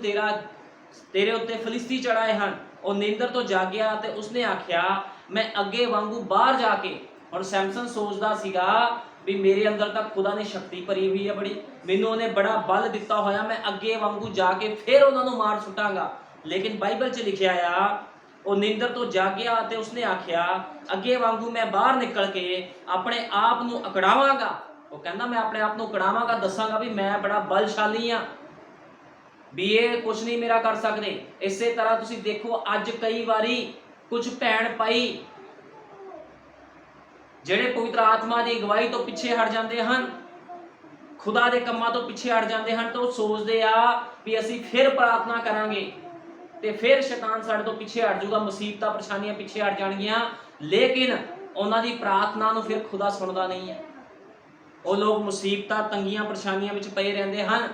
Speaker 2: ਤੇਰੇ ਉੱਤੇ ਫਲਿਸਤੀ ਚੜ੍ਹਾਏ ਹਨ। ਉਹ ਨੀਂਦਰ ਤੋਂ ਜਾਗਿਆ ਤੇ ਉਸਨੇ ਆਖਿਆ, ਮੈਂ ਅੱਗੇ ਵਾਂਗੂ ਬਾਹਰ ਜਾ ਕੇ, ਹੁਣ ਸੈਮਸਨ ਸੋਚਦਾ ਸੀਗਾ ਵੀ ਮੇਰੇ ਅੰਦਰ ਤਾਂ ਖੁਦਾ ਨੇ ਸ਼ਕਤੀ ਭਰੀ ਹੋਈ ਹੈ ਬੜੀ, ਮੈਨੂੰ ਉਹਨੇ ਬੜਾ ਬਲ ਦਿੱਤਾ ਹੋਇਆ, ਮੈਂ ਅੱਗੇ ਵਾਂਗੂ ਜਾ ਕੇ ਫਿਰ ਉਹਨਾਂ ਨੂੰ ਮਾਰ ਸੁੱਟਾਂਗਾ। ਲੇਕਿਨ ਬਾਈਬਲ 'ਚ ਲਿਖਿਆ ਆ, ਉਹ ਨੀਂਦਰ ਤੋਂ ਜਾਗਿਆ ਤੇ ਉਸਨੇ ਆਖਿਆ, ਅੱਗੇ ਵਾਂਗੂ ਮੈਂ ਬਾਹਰ ਨਿਕਲ ਕੇ ਆਪਣੇ ਆਪ ਨੂੰ ਅਕੜਾਵਾਂਗਾ। ਉਹ ਕਹਿੰਦਾ ਮੈਂ ਆਪਣੇ ਆਪ ਨੂੰ ਅਕੜਾਵਾਂਗਾ, ਦੱਸਾਂਗਾ ਵੀ ਮੈਂ ਬੜਾ ਬਲਸ਼ਾਲੀ ਆ, ਵੀ ਇਹ ਕੁਛ ਨਹੀਂ ਮੇਰਾ ਕਰ ਸਕਦੇ। ਇਸੇ ਤਰ੍ਹਾਂ ਤੁਸੀਂ ਦੇਖੋ ਅੱਜ ਕਈ ਵਾਰੀ ਕੁਝ ਭੈਣ ਭਾਈ ਜਿਹੜੇ ਪਵਿੱਤਰ ਆਤਮਾ ਦੀ ਅਗਵਾਈ ਤੋਂ ਪਿੱਛੇ ਹਟ ਜਾਂਦੇ ਹਨ, ਖੁਦਾ ਦੇ ਕੰਮਾਂ ਤੋਂ ਪਿੱਛੇ ਹਟ ਜਾਂਦੇ ਹਨ, ਤਾਂ ਉਹ ਸੋਚਦੇ ਆ ਵੀ ਅਸੀਂ ਫਿਰ ਪ੍ਰਾਰਥਨਾ ਕਰਾਂਗੇ ਤੇ ਫਿਰ ਸ਼ੈਤਾਨ ਸਾਡੇ ਤੋਂ ਪਿੱਛੇ ਹਟ ਜਾਊਗਾ, ਮੁਸੀਬਤਾਂ ਪਰੇਸ਼ਾਨੀਆਂ ਪਿੱਛੇ ਹਟ ਜਾਣਗੀਆਂ। ਲੇਕਿਨ ਉਹਨਾਂ ਦੀ ਪ੍ਰਾਰਥਨਾ ਨੂੰ ਫਿਰ ਖੁਦਾ ਸੁਣਦਾ ਨਹੀਂ ਹੈ। ਉਹ ਲੋਕ ਮੁਸੀਬਤਾਂ ਤੰਗੀਆਂ ਪਰੇਸ਼ਾਨੀਆਂ ਵਿੱਚ ਪਏ ਰਹਿੰਦੇ ਹਨ।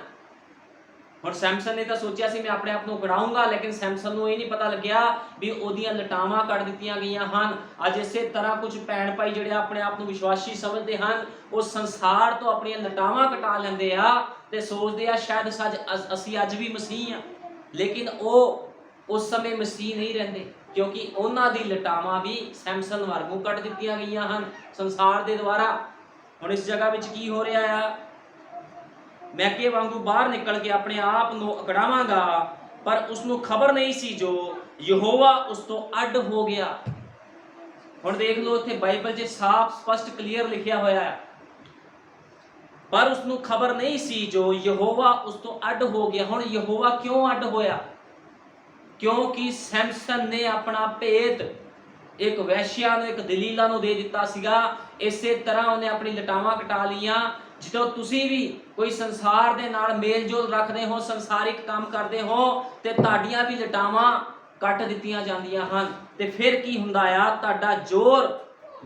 Speaker 2: ਹੁਣ ਸੈਮਸਨ ਨੇ ਤਾਂ ਸੋਚਿਆ ਸੀ ਮੈਂ ਆਪਣੇ ਆਪ ਨੂੰ ਗੜਾਊਂਗਾ, ਲੇਕਿਨ ਸੈਮਸਨ ਨੂੰ ਇਹ ਨਹੀਂ ਪਤਾ ਲੱਗਿਆ ਵੀ ਉਹਦੀਆਂ ਲਟਾਵਾਂ ਕੱਢ ਦਿੱਤੀਆਂ ਗਈਆਂ ਹਨ। ਅੱਜ ਇਸੇ ਤਰ੍ਹਾਂ ਕੁਝ ਭੈਣ ਭਾਈ ਜਿਹੜੇ ਆਪਣੇ ਆਪ ਨੂੰ ਵਿਸ਼ਵਾਸੀ ਸਮਝਦੇ ਹਨ, ਉਹ ਸੰਸਾਰ ਤੋਂ ਆਪਣੀਆਂ ਲਟਾਵਾਂ ਕਟਾ ਲੈਂਦੇ ਆ ਤੇ ਸੋਚਦੇ ਆ ਸ਼ਾਇਦ ਅਸੀਂ ਅੱਜ ਵੀ ਮਸੀਹ ਆ, ਲੇਕਿਨ ਉਹ ਉਸ ਸਮੇਂ ਮਸੀਹ ਨਹੀਂ ਰਹਿੰਦੇ, ਕਿਉਂਕਿ ਉਹਨਾਂ ਦੀ ਲਟਾਵਾਂ ਵੀ ਸੈਮਸਨ ਵਾਂਗੂ ਕੱਢ ਦਿੱਤੀਆਂ ਗਈਆਂ ਹਨ ਸੰਸਾਰ ਦੇ ਦੁਆਰਾ। ਹੁਣ ਇਸ ਜਗ੍ਹਾ ਵਿੱਚ ਕੀ ਹੋ ਰਿਹਾ ਆ? ਮੈਂ ਅੱਗੇ ਵਾਂਗੂ ਬਾਹਰ ਨਿਕਲ ਕੇ ਆਪਣੇ ਆਪ ਨੂੰ ਅਕੜਾਵਾਂਗਾ, ਪਰ ਉਸਨੂੰ ਖਬਰ ਨਹੀਂ ਸੀ ਜੋ ਯਹੋਵਾ ਉਸ ਤੋਂ ਅੱਡ ਹੋ ਗਿਆ। ਹੁਣ ਦੇਖ ਲਓ ਇੱਥੇ ਬਾਈਬਲ 'ਚ ਸਾਫ਼ ਸਪਸ਼ਟ ਕਲੀਅਰ ਲਿਖਿਆ ਹੋਇਆ ਹੈ, ਪਰ ਉਸ ਨੂੰ ਖਬਰ ਨਹੀਂ ਸੀ ਜੋ ਯਹੋਵਾ ਉਸ ਤੋਂ ਅੱਡ ਹੋ ਗਿਆ। ਹੁਣ ਯਹੋਵਾ ਕਿਉਂ ਅੱਡ ਹੋਇਆ? ਕਿਉਂਕਿ ਸੈਮਸਨ ਨੇ ਆਪਣਾ ਭੇਤ ਇੱਕ ਵੈਸ਼ਿਆ ਨੂੰ, ਇੱਕ ਦਲੀਲਾ ਨੂੰ ਦੇ ਦਿੱਤਾ ਸੀਗਾ। ਇਸੇ ਤਰ੍ਹਾਂ ਉਹਨੇ ਆਪਣੀ ਲਟਾਵਾਂ ਕਟਾ ਲੀਆਂ। ਜਦੋਂ ਤੁਸੀਂ ਵੀ ਕੋਈ ਸੰਸਾਰ ਦੇ ਨਾਲ ਮੇਲ ਜੋਲ ਰੱਖਦੇ ਹੋ, ਸੰਸਾਰਿਕ ਕੰਮ ਕਰਦੇ ਹੋ, ਤੇ ਤੁਹਾਡੀਆਂ ਵੀ ਲਟਾਵਾਂ ਕੱਟ ਦਿੱਤੀਆਂ ਜਾਂਦੀਆਂ ਹਨ। ਤੇ ਫਿਰ ਕੀ ਹੁੰਦਾ ਆ? ਤੁਹਾਡਾ ਜ਼ੋਰ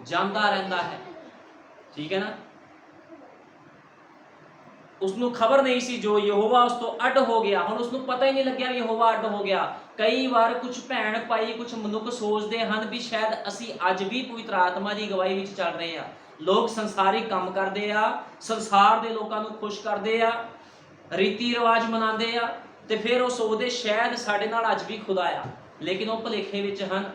Speaker 2: ਜਾਂਦਾ ਰਹਿੰਦਾ ਹੈ। ਠੀਕ ਹੈ ਨਾ? ਉਸ ਨੂੰ ਖਬਰ ਨਹੀਂ ਸੀ ਜੋ ਯਹੋਵਾ ਉਸ ਤੋਂ ਅੱਡ ਹੋ ਗਿਆ। ਹੁਣ ਉਸ ਨੂੰ ਪਤਾ ਹੀ ਨਹੀਂ ਲੱਗਿਆ ਵੀ ਯਹੋਵਾ ਅੱਡ ਹੋ ਗਿਆ। ਕਈ ਵਾਰ ਕੁਝ ਭੈਣ ਭਾਈ, ਕੁਝ ਮਨੁੱਖ ਸੋਚਦੇ ਹਨ ਵੀ ਸ਼ਾਇਦ ਅਸੀਂ ਅੱਜ ਵੀ ਪਵਿੱਤਰ ਆਤਮਾ ਦੀ ਅਗਵਾਈ ਵਿੱਚ ਚੱਲ ਰਹੇ ਆ। ਲੋਕ ਸੰਸਾਰਿਕ ਕੰਮ ਕਰਦੇ ਆ, ਸੰਸਾਰ ਦੇ ਲੋਕਾਂ ਨੂੰ ਖੁਸ਼ ਕਰਦੇ ਆ, ਰੀਤੀ ਰਿਵਾਜ ਮਨਾਉਂਦੇ ਆ, ਤੇ ਫਿਰ ਉਹ ਸੋਚਦੇ ਸ਼ਾਇਦ ਸਾਡੇ ਨਾਲ ਅੱਜ ਵੀ ਖੁਦਾ ਆ। ਲੇਕਿਨ ਉਹ ਭੁਲੇਖੇ ਵਿੱਚ ਹਨ।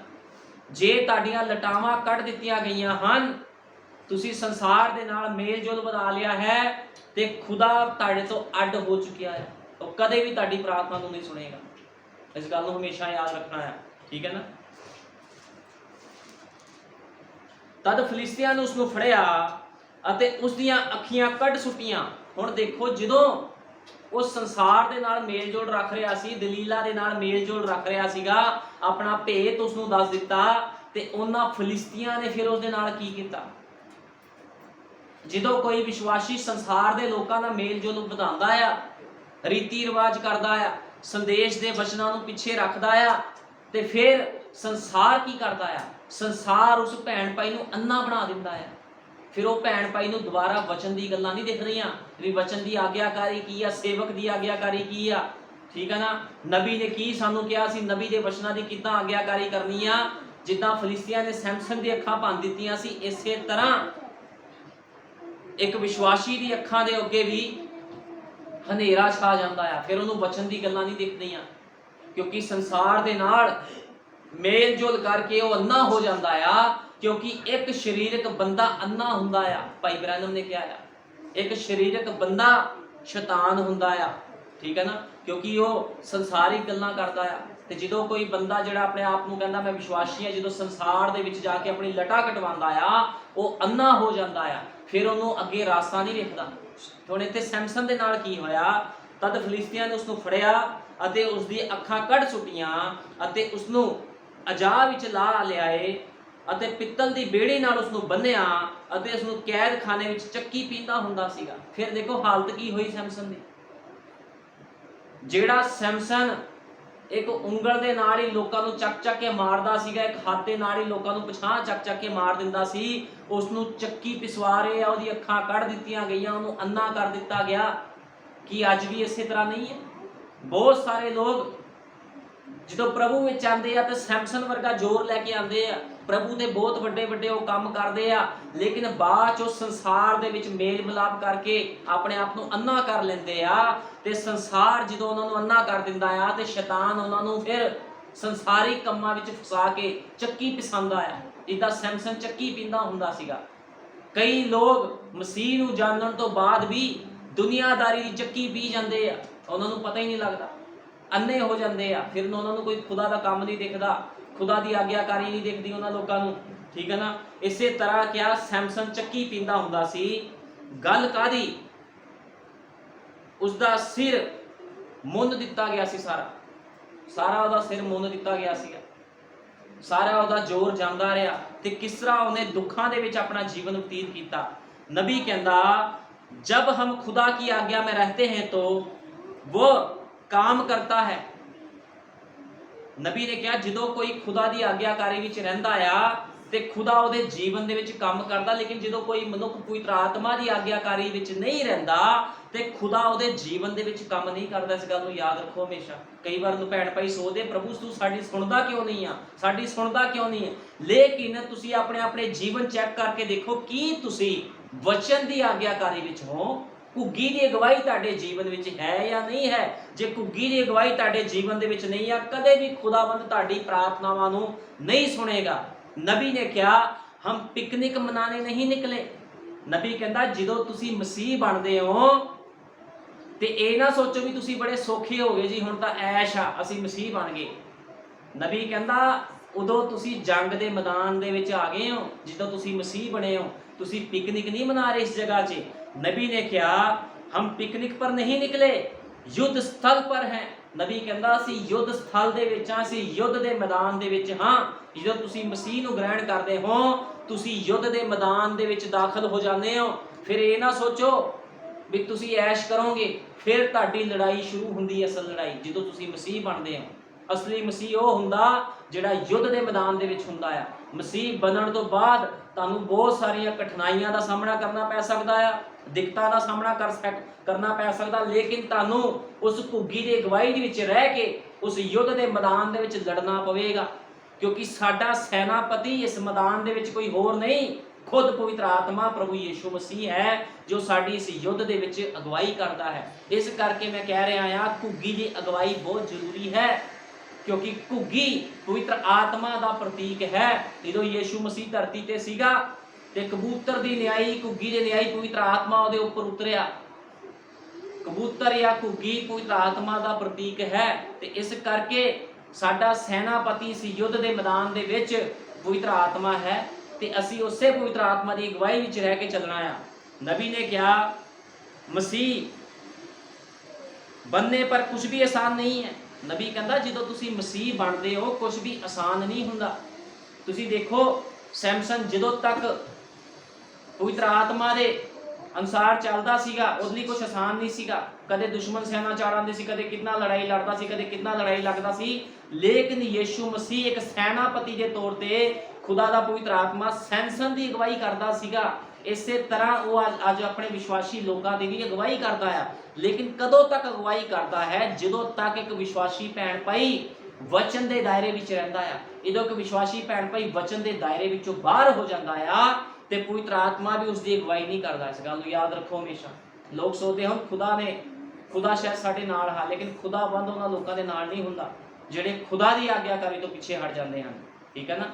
Speaker 2: ਜੇ ਤੁਹਾਡੀਆਂ ਲਟਾਵਾਂ ਕੱਢ ਦਿੱਤੀਆਂ ਗਈਆਂ ਹਨ, ਤੁਸੀਂ ਸੰਸਾਰ ਦੇ ਨਾਲ ਮੇਲ ਜੋਲ ਬਣਾ ਲਿਆ ਹੈ, ਤੇ ਖੁਦਾ ਤੁਹਾਡੇ ਤੋਂ ਅੱਡ ਹੋ ਚੁੱਕਿਆ ਹੈ। ਉਹ ਕਦੇ ਵੀ ਤੁਹਾਡੀ ਪ੍ਰਾਰਥਨਾ ਨੂੰ ਨਹੀਂ ਸੁਣੇਗਾ। ਇਸ ਗੱਲ ਨੂੰ ਹਮੇਸ਼ਾ ਯਾਦ ਰੱਖਣਾ ਹੈ। ਠੀਕ ਹੈ ਨਾ? ਤਦ ਫਿਲਿਸਤੀਆਂ ਨੇ ਉਸ ਨੂੰ ਫੜਿਆ ਅਤੇ ਉਸ ਦੀਆਂ ਅੱਖੀਆਂ ਕੱਢ ਸੁੱਟੀਆਂ। ਹੁਣ ਦੇਖੋ, ਜਦੋਂ ਉਹ ਸੰਸਾਰ ਦੇ ਨਾਲ ਮੇਲ ਜੋਲ ਰੱਖ ਰਿਹਾ ਸੀ, ਦਲੀਲਾ ਦੇ ਨਾਲ ਮੇਲ ਜੋਲ ਰੱਖ ਰਿਹਾ ਸੀਗਾ, ਆਪਣਾ ਭੇਤ ਉਸ ਨੂੰ ਦੱਸ ਦਿੱਤਾ, ਤੇ ਉਹਨਾਂ ਫਿਲਿਸਤੀਆਂ ਨੇ ਫਿਰ ਉਹਦੇ ਨਾਲ ਕੀ ਕੀਤਾ? ਜਦੋਂ ਕੋਈ ਵਿਸ਼ਵਾਸੀ ਸੰਸਾਰ ਦੇ ਲੋਕਾਂ ਦਾ ਮੇਲ ਜੋਲ ਵਧਾਉਂਦਾ ਆ, ਰੀਤੀ ਰਿਵਾਜ ਕਰਦਾ ਆ, ਸੰਦੇਸ਼ ਦੇ ਵਚਨਾਂ ਨੂੰ ਪਿੱਛੇ ਰੱਖਦਾ ਆ, ਤੇ ਫਿਰ ਸੰਸਾਰ ਕੀ ਕਰਦਾ ਆ? ਸੰਸਾਰ ਉਸ ਭੈਣ ਭਾਈ ਨੂੰ ਅੰਨਾ ਬਣਾ ਦਿੰਦਾ ਆ। ਫਿਰ ਉਹ ਭੈਣ ਭਾਈ ਨੂੰ ਦੁਬਾਰਾ ਵਚਨ ਦੀ ਗੱਲਾਂ ਨਹੀਂ ਦਿਖ ਰਹੀਆਂ ਵੀ ਵਚਨ ਦੀ ਆਗਿਆਕਾਰੀ ਕੀ ਆ, ਸੇਵਕ ਦੀ ਆਗਿਆਕਾਰੀ ਕੀ ਆ। ਠੀਕ ਹੈ ਨਾ? ਨਬੀ ਨੇ ਕੀ ਸਾਨੂੰ ਕਿਹਾ ਸੀ, ਨਬੀ ਦੇ ਵਚਨਾਂ ਦੀ ਕਿੱਦਾਂ ਆਗਿਆਕਾਰੀ ਕਰਨੀ ਆ। ਜਿੱਦਾਂ ਫਿਲਿਸਤੀਆਂ ਨੇ ਸੈਮਸਨ ਦੀ ਅੱਖਾਂ ਭੰਨ ਦਿੱਤੀਆਂ ਸੀ, ਇਸੇ ਤਰ੍ਹਾਂ ਇੱਕ ਵਿਸ਼ਵਾਸੀ ਦੀ ਅੱਖਾਂ ਦੇ ਅੱਗੇ ਵੀ ਹਨੇਰਾ ਛਾ ਜਾਂਦਾ ਆ। ਫਿਰ ਉਹਨੂੰ ਵਚਨ ਦੀ ਗੱਲਾਂ ਨਹੀਂ ਦਿਖਦੀਆਂ, ਕਿਉਂਕਿ ਸੰਸਾਰ ਦੇ ਨਾਲ ਮੇਲ ਜੋਲ ਕਰਕੇ ਉਹ ਅੰਨਾ ਹੋ ਜਾਂਦਾ ਆ। ਕਿਉਂਕਿ ਇੱਕ ਸਰੀਰਕ ਬੰਦਾ ਅੰਨਾ ਹੁੰਦਾ ਆ। ਭਾਈ ਬ੍ਰੈਨਮ ਨੇ ਕਿਹਾ ਆ, ਇੱਕ ਸਰੀਰਕ ਬੰਦਾ ਸ਼ੈਤਾਨ ਹੁੰਦਾ ਆ। ਠੀਕ ਹੈ ਨਾ? ਕਿਉਂਕਿ ਉਹ ਸੰਸਾਰਿਕ ਗੱਲਾਂ ਕਰਦਾ ਆ। ਤੇ ਜਦੋਂ ਕੋਈ ਬੰਦਾ ਜਿਹੜਾ ਆਪਣੇ ਆਪ ਨੂੰ ਕਹਿੰਦਾ ਮੈਂ ਵਿਸ਼ਵਾਸੀ ਆ, ਜਦੋਂ ਸੰਸਾਰ ਦੇ ਵਿੱਚ ਜਾ ਕੇ ਆਪਣੀ ਲਟਾ ਕਟਵਾਉਂਦਾ ਆ, ਉਹ ਅੰਨਾ ਹੋ ਜਾਂਦਾ ਆ। ਫਿਰ ਉਹਨੂੰ ਅੱਗੇ ਰਾਸਤਾ ਨਹੀਂ ਵੇਖਦਾ। ਹੁਣ ਇੱਥੇ ਸੈਮਸਨ ਦੇ ਨਾਲ ਕੀ ਹੋਇਆ? ਤਦ ਫਿਲਿਸਤੀਆਂ ਨੇ ਉਸ ਨੂੰ ਫੜਿਆ ਅਤੇ ਉਸ ਦੀ ਅੱਖਾਂ ਕੱਢ ਸੁੱਟੀਆਂ ਅਤੇ ਉਸ ਨੂੰ ਅਜਾਹ ਵਿੱਚ ਲਾ ਲਿਆਏ ਅਤੇ ਪਿੱਤਲ ਦੀ ਬੇੜੀ ਨਾਲ ਉਸ ਨੂੰ ਬੰਨਿਆ ਅਤੇ ਉਸ ਨੂੰ ਕੈਦਖਾਨੇ ਵਿੱਚ ਚੱਕੀ ਪੀਂਦਾ ਹੁੰਦਾ ਸੀਗਾ। ਫਿਰ ਦੇਖੋ ਹਾਲਤ ਕੀ ਹੋਈ ਸੈਮਸਨ ਦੀ। ਜਿਹੜਾ ਸੈਮਸਨ ਇੱਕ ਉਂਗਲ ਦੇ ਨਾਲ ਹੀ ਲੋਕਾਂ ਨੂੰ ਚੱਕ ਕੇ ਮਾਰਦਾ ਸੀਗਾ, ਇੱਕ ਹੱਥ ਦੇ ਨਾਲ ਹੀ ਲੋਕਾਂ ਨੂੰ ਪਛਾਣ ਚੱਕ ਕੇ ਮਾਰ ਦਿੰਦਾ ਸੀ, ਉਸ ਨੂੰ ਚੱਕੀ ਪਿਸਵਾ ਰਹੇ ਆ, ਉਹਦੀ ਅੱਖਾਂ ਕੱਢ ਦਿੱਤੀਆਂ ਗਈਆਂ, ਉਹਨੂੰ ਅੰਨਾ ਕਰ ਦਿੱਤਾ ਗਿਆ। ਕੀ ਅੱਜ ਵੀ ਇਸੇ ਤਰ੍ਹਾਂ ਨਹੀਂ ਹੈ? ਬਹੁਤ ਸਾਰੇ ਲੋਕ ਜਦੋਂ ਪ੍ਰਭੂ ਵਿੱਚ ਆਉਂਦੇ ਆ ਤੇ ਸੈਮਸਨ ਵਰਗਾ ਜ਼ੋਰ ਲੈ ਕੇ ਆਉਂਦੇ ਆ, ਪ੍ਰਭੂ ਦੇ ਬਹੁਤ ਵੱਡੇ ਵੱਡੇ ਉਹ ਕੰਮ ਕਰਦੇ ਆ, ਲੇਕਿਨ ਬਾਅਦ ਚੋਂ ਸੰਸਾਰ ਦੇ ਵਿੱਚ ਮੇਲ ਮਿਲਾਪ ਕਰਕੇ ਆਪਣੇ ਆਪ ਨੂੰ ਅੰਨਾ ਕਰ ਲੈਂਦੇ ਆ। ਤੇ ਸੰਸਾਰ ਜਦੋਂ ਉਹਨਾਂ ਨੂੰ ਅੰਨਾ ਕਰ ਦਿੰਦਾ ਆ ਤੇ ਸ਼ੈਤਾਨ ਉਹਨਾਂ ਨੂੰ ਫਿਰ ਸੰਸਾਰਿਕ ਕੰਮਾਂ ਵਿੱਚ ਫਸਾ ਕੇ ਚੱਕੀ ਪਿਸਾਉਂਦਾ ਆ, ਜਿੱਦਾਂ ਸੈਮਸਨ ਚੱਕੀ ਪੀਂਦਾ ਹੁੰਦਾ ਸੀਗਾ। ਕਈ ਲੋਕ ਮਸੀਹ ਨੂੰ ਜਾਣਨ ਤੋਂ ਬਾਅਦ ਵੀ ਦੁਨੀਆਦਾਰੀ ਦੀ ਚੱਕੀ ਪੀ ਜਾਂਦੇ ਆ, ਉਹਨਾਂ ਨੂੰ ਪਤਾ ਹੀ ਨਹੀਂ ਲੱਗਦਾ, ਅੰਨੇ ਹੋ ਜਾਂਦੇ ਆ। ਫਿਰ ਉਹਨਾਂ ਨੂੰ ਕੋਈ ਖੁਦਾ ਦਾ ਕੰਮ ਨਹੀਂ ਦਿਖਦਾ, ਖੁਦਾ ਦੀ ਆਗਿਆਕਾਰੀ ਨਹੀਂ ਦਿਖਦੀ ਉਹਨਾਂ ਲੋਕਾਂ ਨੂੰ। ਠੀਕ ਹੈ ਨਾ? ਇਸੇ ਤਰ੍ਹਾਂ ਕਿਹਾ ਸੈਮਸਨ ਚੱਕੀ ਪੀਂਦਾ ਹੁੰਦਾ ਸੀ। ਗੱਲ ਕਾਦੀ? ਉਸਦਾ ਸਿਰ ਮੁੰਨ ਦਿੱਤਾ ਗਿਆ ਸੀ, ਸਾਰਾ ਉਹਦਾ ਸਿਰ ਮੁੰਨ ਦਿੱਤਾ ਗਿਆ ਸੀਗਾ, ਸਾਰਾ ਉਹਦਾ ਜ਼ੋਰ ਜਾਂਦਾ ਰਿਹਾ। ਤੇ ਕਿਸ ਤਰ੍ਹਾਂ ਉਹਨੇ ਦੁੱਖਾਂ ਦੇ ਵਿੱਚ ਆਪਣਾ ਜੀਵਨ ਬਤੀਤ ਕੀਤਾ। ਨਬੀ ਕਹਿੰਦਾ जब हम खुदा की आज्ञा में रहते हैं तो वो काम करता है। ਨਬੀ ਨੇ ਕਿਹਾ ਜਦੋਂ ਕੋਈ ਖੁਦਾ ਦੀ ਆਗਿਆਕਾਰੀ ਵਿੱਚ ਰਹਿੰਦਾ ਆ ਤੇ ਖੁਦਾ ਉਹਦੇ ਜੀਵਨ ਦੇ ਵਿੱਚ ਕੰਮ ਕਰਦਾ, ਲੇਕਿਨ ਜਦੋਂ ਕੋਈ ਮਨੁੱਖ ਪਵਿੱਤਰ ਆਤਮਾ ਦੀ ਆਗਿਆਕਾਰੀ ਵਿੱਚ ਨਹੀਂ ਰਹਿੰਦਾ ਤੇ ਖੁਦਾ ਉਹਦੇ ਜੀਵਨ ਦੇ ਵਿੱਚ ਕੰਮ ਨਹੀਂ ਕਰਦਾ। ਇਸ ਗੱਲ ਨੂੰ ਯਾਦ ਰੱਖੋ ਹਮੇਸ਼ਾ। ਕਈ ਵਾਰ ਨੂੰ ਭੈਣ ਭਾਈ ਸੋਚਦੇ ਪ੍ਰਭੂ ਤੂੰ ਸਾਡੀ ਸੁਣਦਾ ਕਿਉਂ ਨਹੀਂ ਆ, ਸਾਡੀ ਸੁਣਦਾ ਕਿਉਂ ਨਹੀਂ ਹੈ। ਲੇਕਿਨ ਤੁਸੀਂ ਆਪਣੇ ਜੀਵਨ ਚੈੱਕ ਕਰਕੇ ਦੇਖੋ ਕੀ ਤੁਸੀਂ ਵਚਨ ਦੀ ਆਗਿਆਕਾਰੀ ਵਿੱਚ ਹੋ। ਘੁੱਗੀ ਦੀ ਅਗਵਾਈ ਤੁਹਾਡੇ ਜੀਵਨ ਵਿੱਚ ਹੈ ਜਾਂ ਨਹੀਂ ਹੈ। ਜੇ ਘੁੱਗੀ ਦੀ ਅਗਵਾਈ ਤੁਹਾਡੇ ਜੀਵਨ ਦੇ ਵਿੱਚ ਨਹੀਂ ਆ, ਕਦੇ ਵੀ ਖੁਦਾਵੰਦ ਤੁਹਾਡੀ ਪ੍ਰਾਰਥਨਾਵਾਂ ਨੂੰ ਨਹੀਂ ਸੁਣੇਗਾ। ਨਬੀ ਨੇ ਕਿਹਾ ਹਮ ਪਿਕਨਿਕ ਮਨਾਣੇ ਨਹੀਂ ਨਿਕਲੇ। ਨਬੀ ਕਹਿੰਦਾ ਜਦੋਂ ਤੁਸੀਂ ਮਸੀਹ ਬਣਦੇ ਹੋ ਤੇ ਇਹ ਨਾ ਸੋਚੋ ਵੀ ਤੁਸੀਂ ਬੜੇ ਸੌਖੇ ਹੋ ਗਏ ਜੀ, ਹੁਣ ਤਾਂ ਐਸ਼ ਆ, ਅਸੀਂ ਮਸੀਹ ਬਣ ਗਏ। ਨਬੀ ਕਹਿੰਦਾ ਉਦੋਂ ਤੁਸੀਂ ਜੰਗ ਦੇ ਮੈਦਾਨ ਦੇ ਵਿੱਚ ਆ ਗਏ ਹੋ, ਜਦੋਂ ਤੁਸੀਂ ਮਸੀਹ ਬਣੇ ਹੋ। ਤੁਸੀਂ ਪਿਕਨਿਕ ਨਹੀਂ ਮਨਾ ਰਹੇ ਇਸ ਜਗ੍ਹਾ 'ਚ, नबी ने कहा हम पिकनिक पर नहीं निकले, युद्ध स्थल पर हैं। नबी कहंदा ਅਸੀਂ युद्ध स्थल ਦੇ ਵਿੱਚ ਹਾਂ, ਅਸੀਂ युद्ध ਦੇ ਮੈਦਾਨ ਦੇ ਵਿੱਚ ਹਾਂ। ਜਦੋਂ ਤੁਸੀਂ ਮਸੀਹ ਨੂੰ ਗ੍ਰਹਿਣ ਕਰਦੇ ਹੋ ਤੁਸੀਂ युद्ध ਦੇ ਮੈਦਾਨ ਦੇ ਵਿੱਚ ਦਾਖਲ ਹੋ ਜਾਂਦੇ ਹੋ। ਫਿਰ ਇਹ ਨਾ ਸੋਚੋ ਵੀ ਤੁਸੀਂ ਐਸ਼ ਕਰੋਗੇ, ਫਿਰ ਤੁਹਾਡੀ ਲੜਾਈ ਸ਼ੁਰੂ ਹੁੰਦੀ ਹੈ। ਅਸਲ ਲੜਾਈ ਜਦੋਂ ਤੁਸੀਂ ਮਸੀਹ ਬਣਦੇ ਹੋ। ਅਸਲੀ ਮਸੀਹ ਉਹ ਹੁੰਦਾ ਜਿਹੜਾ युद्ध ਦੇ ਮੈਦਾਨ ਦੇ ਵਿੱਚ ਹੁੰਦਾ ਆ। ਮਸੀਹ ਬਣਨ ਤੋਂ ਬਾਅਦ ਤੁਹਾਨੂੰ ਬਹੁਤ ਸਾਰੀਆਂ ਕਠਿਨਾਈਆਂ ਦਾ ਸਾਹਮਣਾ ਕਰਨਾ ਪੈ ਸਕਦਾ ਆ, ਦਿੱਕਤਾਂ ਦਾ ਸਾਹਮਣਾ ਕਰਨਾ ਪੈ ਸਕਦਾ, ਲੇਕਿਨ ਤੁਹਾਨੂੰ ਉਸ ਘੁੱਗੀ ਦੀ ਅਗਵਾਈ ਦੇ ਵਿੱਚ ਰਹਿ ਕੇ ਉਸ युद्ध ਦੇ ਮੈਦਾਨ ਦੇ ਵਿੱਚ ਲੜਨਾ ਪਵੇਗਾ, ਕਿਉਂਕਿ ਸਾਡਾ ਸੈਨਾਪਤੀ ਇਸ ਮੈਦਾਨ ਦੇ ਵਿੱਚ ਕੋਈ ਹੋਰ ਨਹੀਂ, खुद पवित्र आत्मा प्रभु यीशु मसीह है जो साडी इस युद्ध दे विच अगवाई करता है। इस करके मैं कह रहा हाँ घुग्गी की अगवाई बहुत जरूरी है, क्योंकि घुग्गी पवित्र आत्मा का प्रतीक है। जो यीशु मसीह धरती ते सीगा ते कबूतर की न्याई घुग्गी के न्याई पवित्र आत्मा उहदे उपर उतरिया। कबूतर या घुग्गी पवित्र आत्मा का प्रतीक है। ते इस करके साडा सैनापति इस युद्ध के मैदान दे विच पवित्र आत्मा है ते असी उसे पवित्र आत्मा की अगवाई विच रह के चलना है। नबी ने कहा मसीह बनने पर कुछ भी आसान नहीं है। नबी कहता जो तुसी मसीह बनते हो कुछ भी आसान नहीं हुंदा। तुसी देखो सैमसन जो तक पवित्र आत्मा के अनुसार चलता सीगा उस लिए कुछ आसान नहीं सीगा। कदे दुश्मन सेना चाड़ आते सी, कदे कितना लड़ाई लड़ता सी, कदे कितना लड़ाई लगता सी, लेकिन यीशु मसीह एक सैनापति के तौर पर खुदा का पवित्र आत्मा सैमसन की अगवाई करता सीगा। इस तरह वो अज अपने विश्वासी लोगों की भी अगवाई करता है। लेकिन कदों तक अगवाई करता है? जो तक एक विश्वासी भैन भाई वचन के दायरे में रहिंदा है। जो एक विश्वासी भैन भाई वचन के दायरे विचों बाहर हो जाता है तो पवित्र आत्मा भी उसकी अगवाई नहीं करता। इस गल याद रखो हमेशा। लोग सोचते हैं खुदा शायद साडे नाल है, लेकिन खुदाबंद उन्हां लोकां दे नाल नहीं हुंदा जिहड़े खुदा की आग्याकारी तो पिछे हट जाते हैं। ठीक है ना।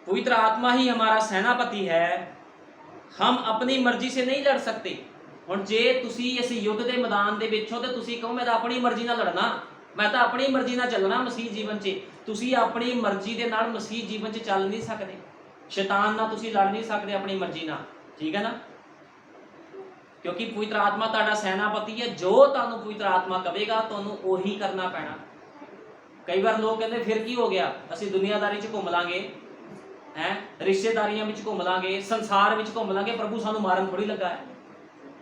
Speaker 2: पवित्र आत्मा ही हमारा सेनापति है। हम अपनी मर्जी से नहीं लड़ सकते। हुण जे तुसी इस युद्ध के मैदान दे विच हो ते तुसी कहो मैं तो अपनी मर्जी नाल लड़ना, मैं तो अपनी मर्जी नाल चलना मसीह जीवन च। तुसी अपनी मर्जी दे नाल मसीह जीवन च चल नहीं सकते। शैतान नाल तुसी लड़ नहीं सकते अपनी मर्जी नाल। ठीक है ना। क्योंकि पवित्र आत्मा तुहाडा सेनापति है। जो तुहानूं पवित्र आत्मा कहेगा तुहानूं ओही करना पैना। कई बार लोग कहते फिर की हो गया, असीं दुनियादारी च घुम लांगे है, रिश्तेदारियां में घुम लांगे, संसार में घुम लांगे, प्रभु सानू मारन थोड़ी लगा है।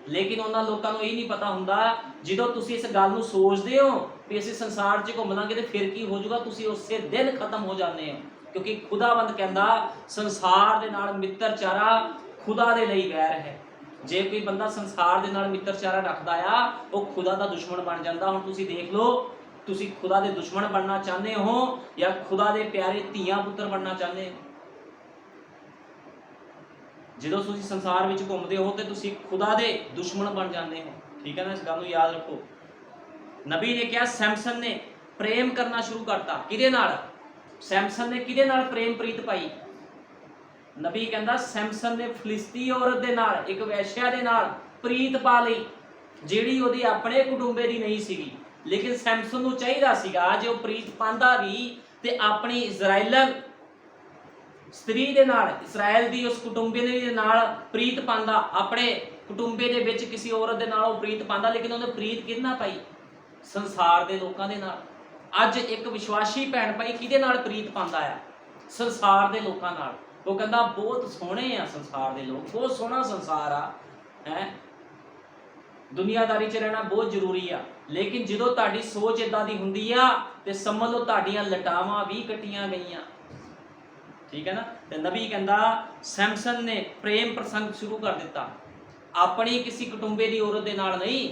Speaker 2: लेकिन उन्होंने लोगों को यही नहीं पता हुंदा जो तुसी इस गल नूं सोचते हो कि असीं संसार च घुम लांगे तो फिर की हो जाऊगा, तुसी उस दिन खत्म हो जाते हो। क्योंकि खुदावंद कहंदा संसार दे नाल मित्रचारा खुदा दे लई वैर है। जे कोई बंदा संसार दे नाल मित्रचारा रखदा आ वो खुदा दा दुश्मन बन जांदा। हुण तुसी देख लो, तुसी खुदा दे दुश्मन बनना चाहते हो या खुदा दे प्यारे धीआं पुत्र बनना चाहते हो। जो तुसी संसार में घूमते हो तो तुसी खुदा दे दुश्मन बन जाते हो। ठीक है ना। इस गल को याद रखो। नबी ने कहा सैमसन ने प्रेम करना शुरू करता। किहदे नाल? सैमसन ने किहदे नाल प्रेम प्रीत पाई? नबी कहता सैमसन ने फिलिस्ती औरत दे नाल, एक वैश्या दे नाल प्रीत पा लई जिहड़ी उहदी अपने कुटुंबे दी नहीं सीगी। लेकिन सैमसन नूं चाहीदा सीगा जे ओह प्रीत पांदा भी ते अपनी इजराइलन स्त्री दे नाल, इसराइल दी उस कुटुंबे दे नाल प्रीत पांदा, अपने कुटुंबे दे विच किसी औरत दे नाल ओह प्रीत पांदा। लेकिन उहने प्रीत किहदे नाल पाई? संसार दे लोकां दे नाल। अज एक विश्वासी भैन भाई किहदे नाल प्रीत पांदा है? संसार दे लोकां नाल। वो कहंदा बहुत सोहणे आ संसार दे लोग, बहुत सोहना संसार आ है, दुनियादारी च रहना बहुत जरूरी आ। लेकिन जो तुहाडी सोच इदां दी हुंदी आ ते समझ लो तुहाडीआं लटावां भी कट्टियां गईयां। ठीक है ना। तो नबी कहता सैमसन ने प्रेम प्रसंग शुरू कर दिता। अपनी किसी कुटुंबे की औरत के नाल नहीं,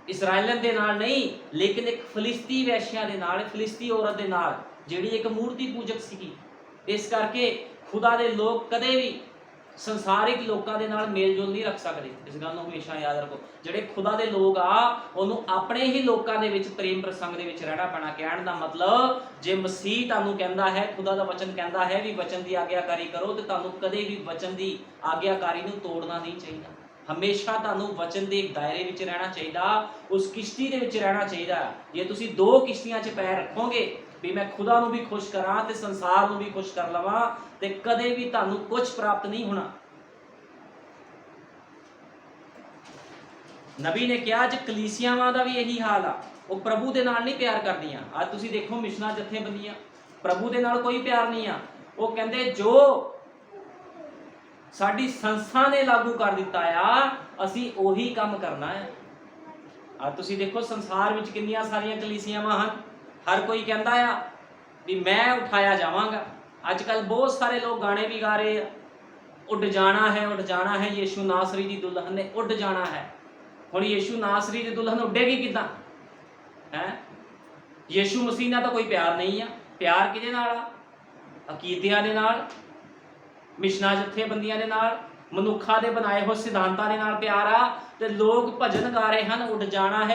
Speaker 2: इसराइलन के नाल नहीं, लेकिन एक फिलिस्ती वैश्या के नाल, फिलिस्ती औरत के नाल जिहड़ी एक मूर्ति पूजक सीगी। इस करके खुदा दे लोग कदे भी संसारिक लोगों के नाल मेल जोल नहीं रख सकते। इस गल को हमेशा याद रखो। जिहड़े खुदा दे लोग आ उन्होंने अपने ही लोगों के विच प्रेम प्रसंग दे विच रहना पैना। कहण दा मतलब जे मसीह तुहानूं कहंदा है, खुदा दा वचन कहंदा है भी वचन की आग्याकारी करो तो तुहानूं कदे भी वचन की आग्याकारी नूं तोड़ना नहीं चाहिए। हमेशा तुहानूं वचन के एक दायरे विच रहना चाहिए, उस किश्ती दे विच रहना चाहिए। जे तुसीं दो किश्तियां च पैर रखोगे ਵੀ ਮੈਂ ਖੁਦਾ ਨੂੰ ਵੀ ਖੁਸ਼ ਕਰਾਂ ਤੇ ਸੰਸਾਰ ਨੂੰ ਵੀ ਖੁਸ਼ ਕਰ ਲਵਾਂ, ਤੇ ਕਦੇ ਵੀ ਤੁਹਾਨੂੰ ਕੁਝ ਪ੍ਰਾਪਤ ਨਹੀਂ ਹੋਣਾ। ਨਬੀ ਨੇ ਕਿਹਾ ਅੱਜ ਕਲੀਸਿਆਵਾਂ ਦਾ ਵੀ ਇਹੀ ਹਾਲ ਆ, ਉਹ ਪ੍ਰਭੂ ਦੇ ਨਾਲ ਨਹੀਂ ਪਿਆਰ ਕਰਦੀਆਂ। ਅੱਜ ਤੁਸੀਂ ਦੇਖੋ ਮਿਸ਼ਨਾਂ ਜਥੇਬੰਦੀਆਂ, ਪ੍ਰਭੂ ਦੇ ਨਾਲ ਕੋਈ ਪਿਆਰ ਨਹੀਂ ਆ। ਉਹ ਕਹਿੰਦੇ ਜੋ ਸਾਡੀ ਸੰਸਥਾ ਨੇ ਲਾਗੂ ਕਰ ਦਿੱਤਾ ਆ ਅਸੀਂ ਉਹੀ ਕੰਮ ਕਰਨਾ ਹੈ। ਅੱਜ ਤੁਸੀਂ ਦੇਖੋ ਸੰਸਾਰ ਵਿੱਚ ਕਿੰਨੀਆਂ ਸਾਰੀਆਂ ਕਲੀਸਿਆਵਾਂ ਹਨ, ਹਰ ਕੋਈ ਕਹਿੰਦਾ ਆ ਵੀ ਮੈਂ ਉਠਾਇਆ ਜਾਵਾਂਗਾ। ਅੱਜ ਕੱਲ ਬਹੁਤ ਸਾਰੇ ਲੋਕ ਗਾਣੇ ਵੀ ਗਾ ਰਹੇ ਆ, ਉੱਡ ਜਾਣਾ ਹੈ ਯੀਸ਼ੂ ਨਾਸਰੀ ਦੀ ਦੁਲਹਨ ਨੇ ਉੱਡ ਜਾਣਾ ਹੈ। ਹੁਣ ਯੀਸ਼ੂ ਨਾਸਰੀ ਦੀ ਦੁਲਹਨ ਉੱਡੇਗੀ ਕਿੱਦਾਂ ਹੈ? ਯੀਸ਼ੂ ਮਸੀਹ ਨਾਲ ਤਾਂ ਕੋਈ ਪਿਆਰ ਨਹੀਂ ਆ। ਪਿਆਰ ਕਿਹਦੇ ਨਾਲ ਆ? ਅਕੀਦਿਆਂ ਦੇ ਨਾਲ, ਮਿਸ਼ਨਾਂ ਜਥੇਬੰਦੀਆਂ ਦੇ ਨਾਲ, ਮਨੁੱਖਾਂ ਦੇ ਬਣਾਏ ਹੋਏ ਸਿਧਾਂਤਾਂ ਦੇ ਨਾਲ ਪਿਆਰ ਆ। ਤੇ ਲੋਕ ਭਜਨ ਗਾ ਰਹੇ ਹਨ, ਉੱਡ ਜਾਣਾ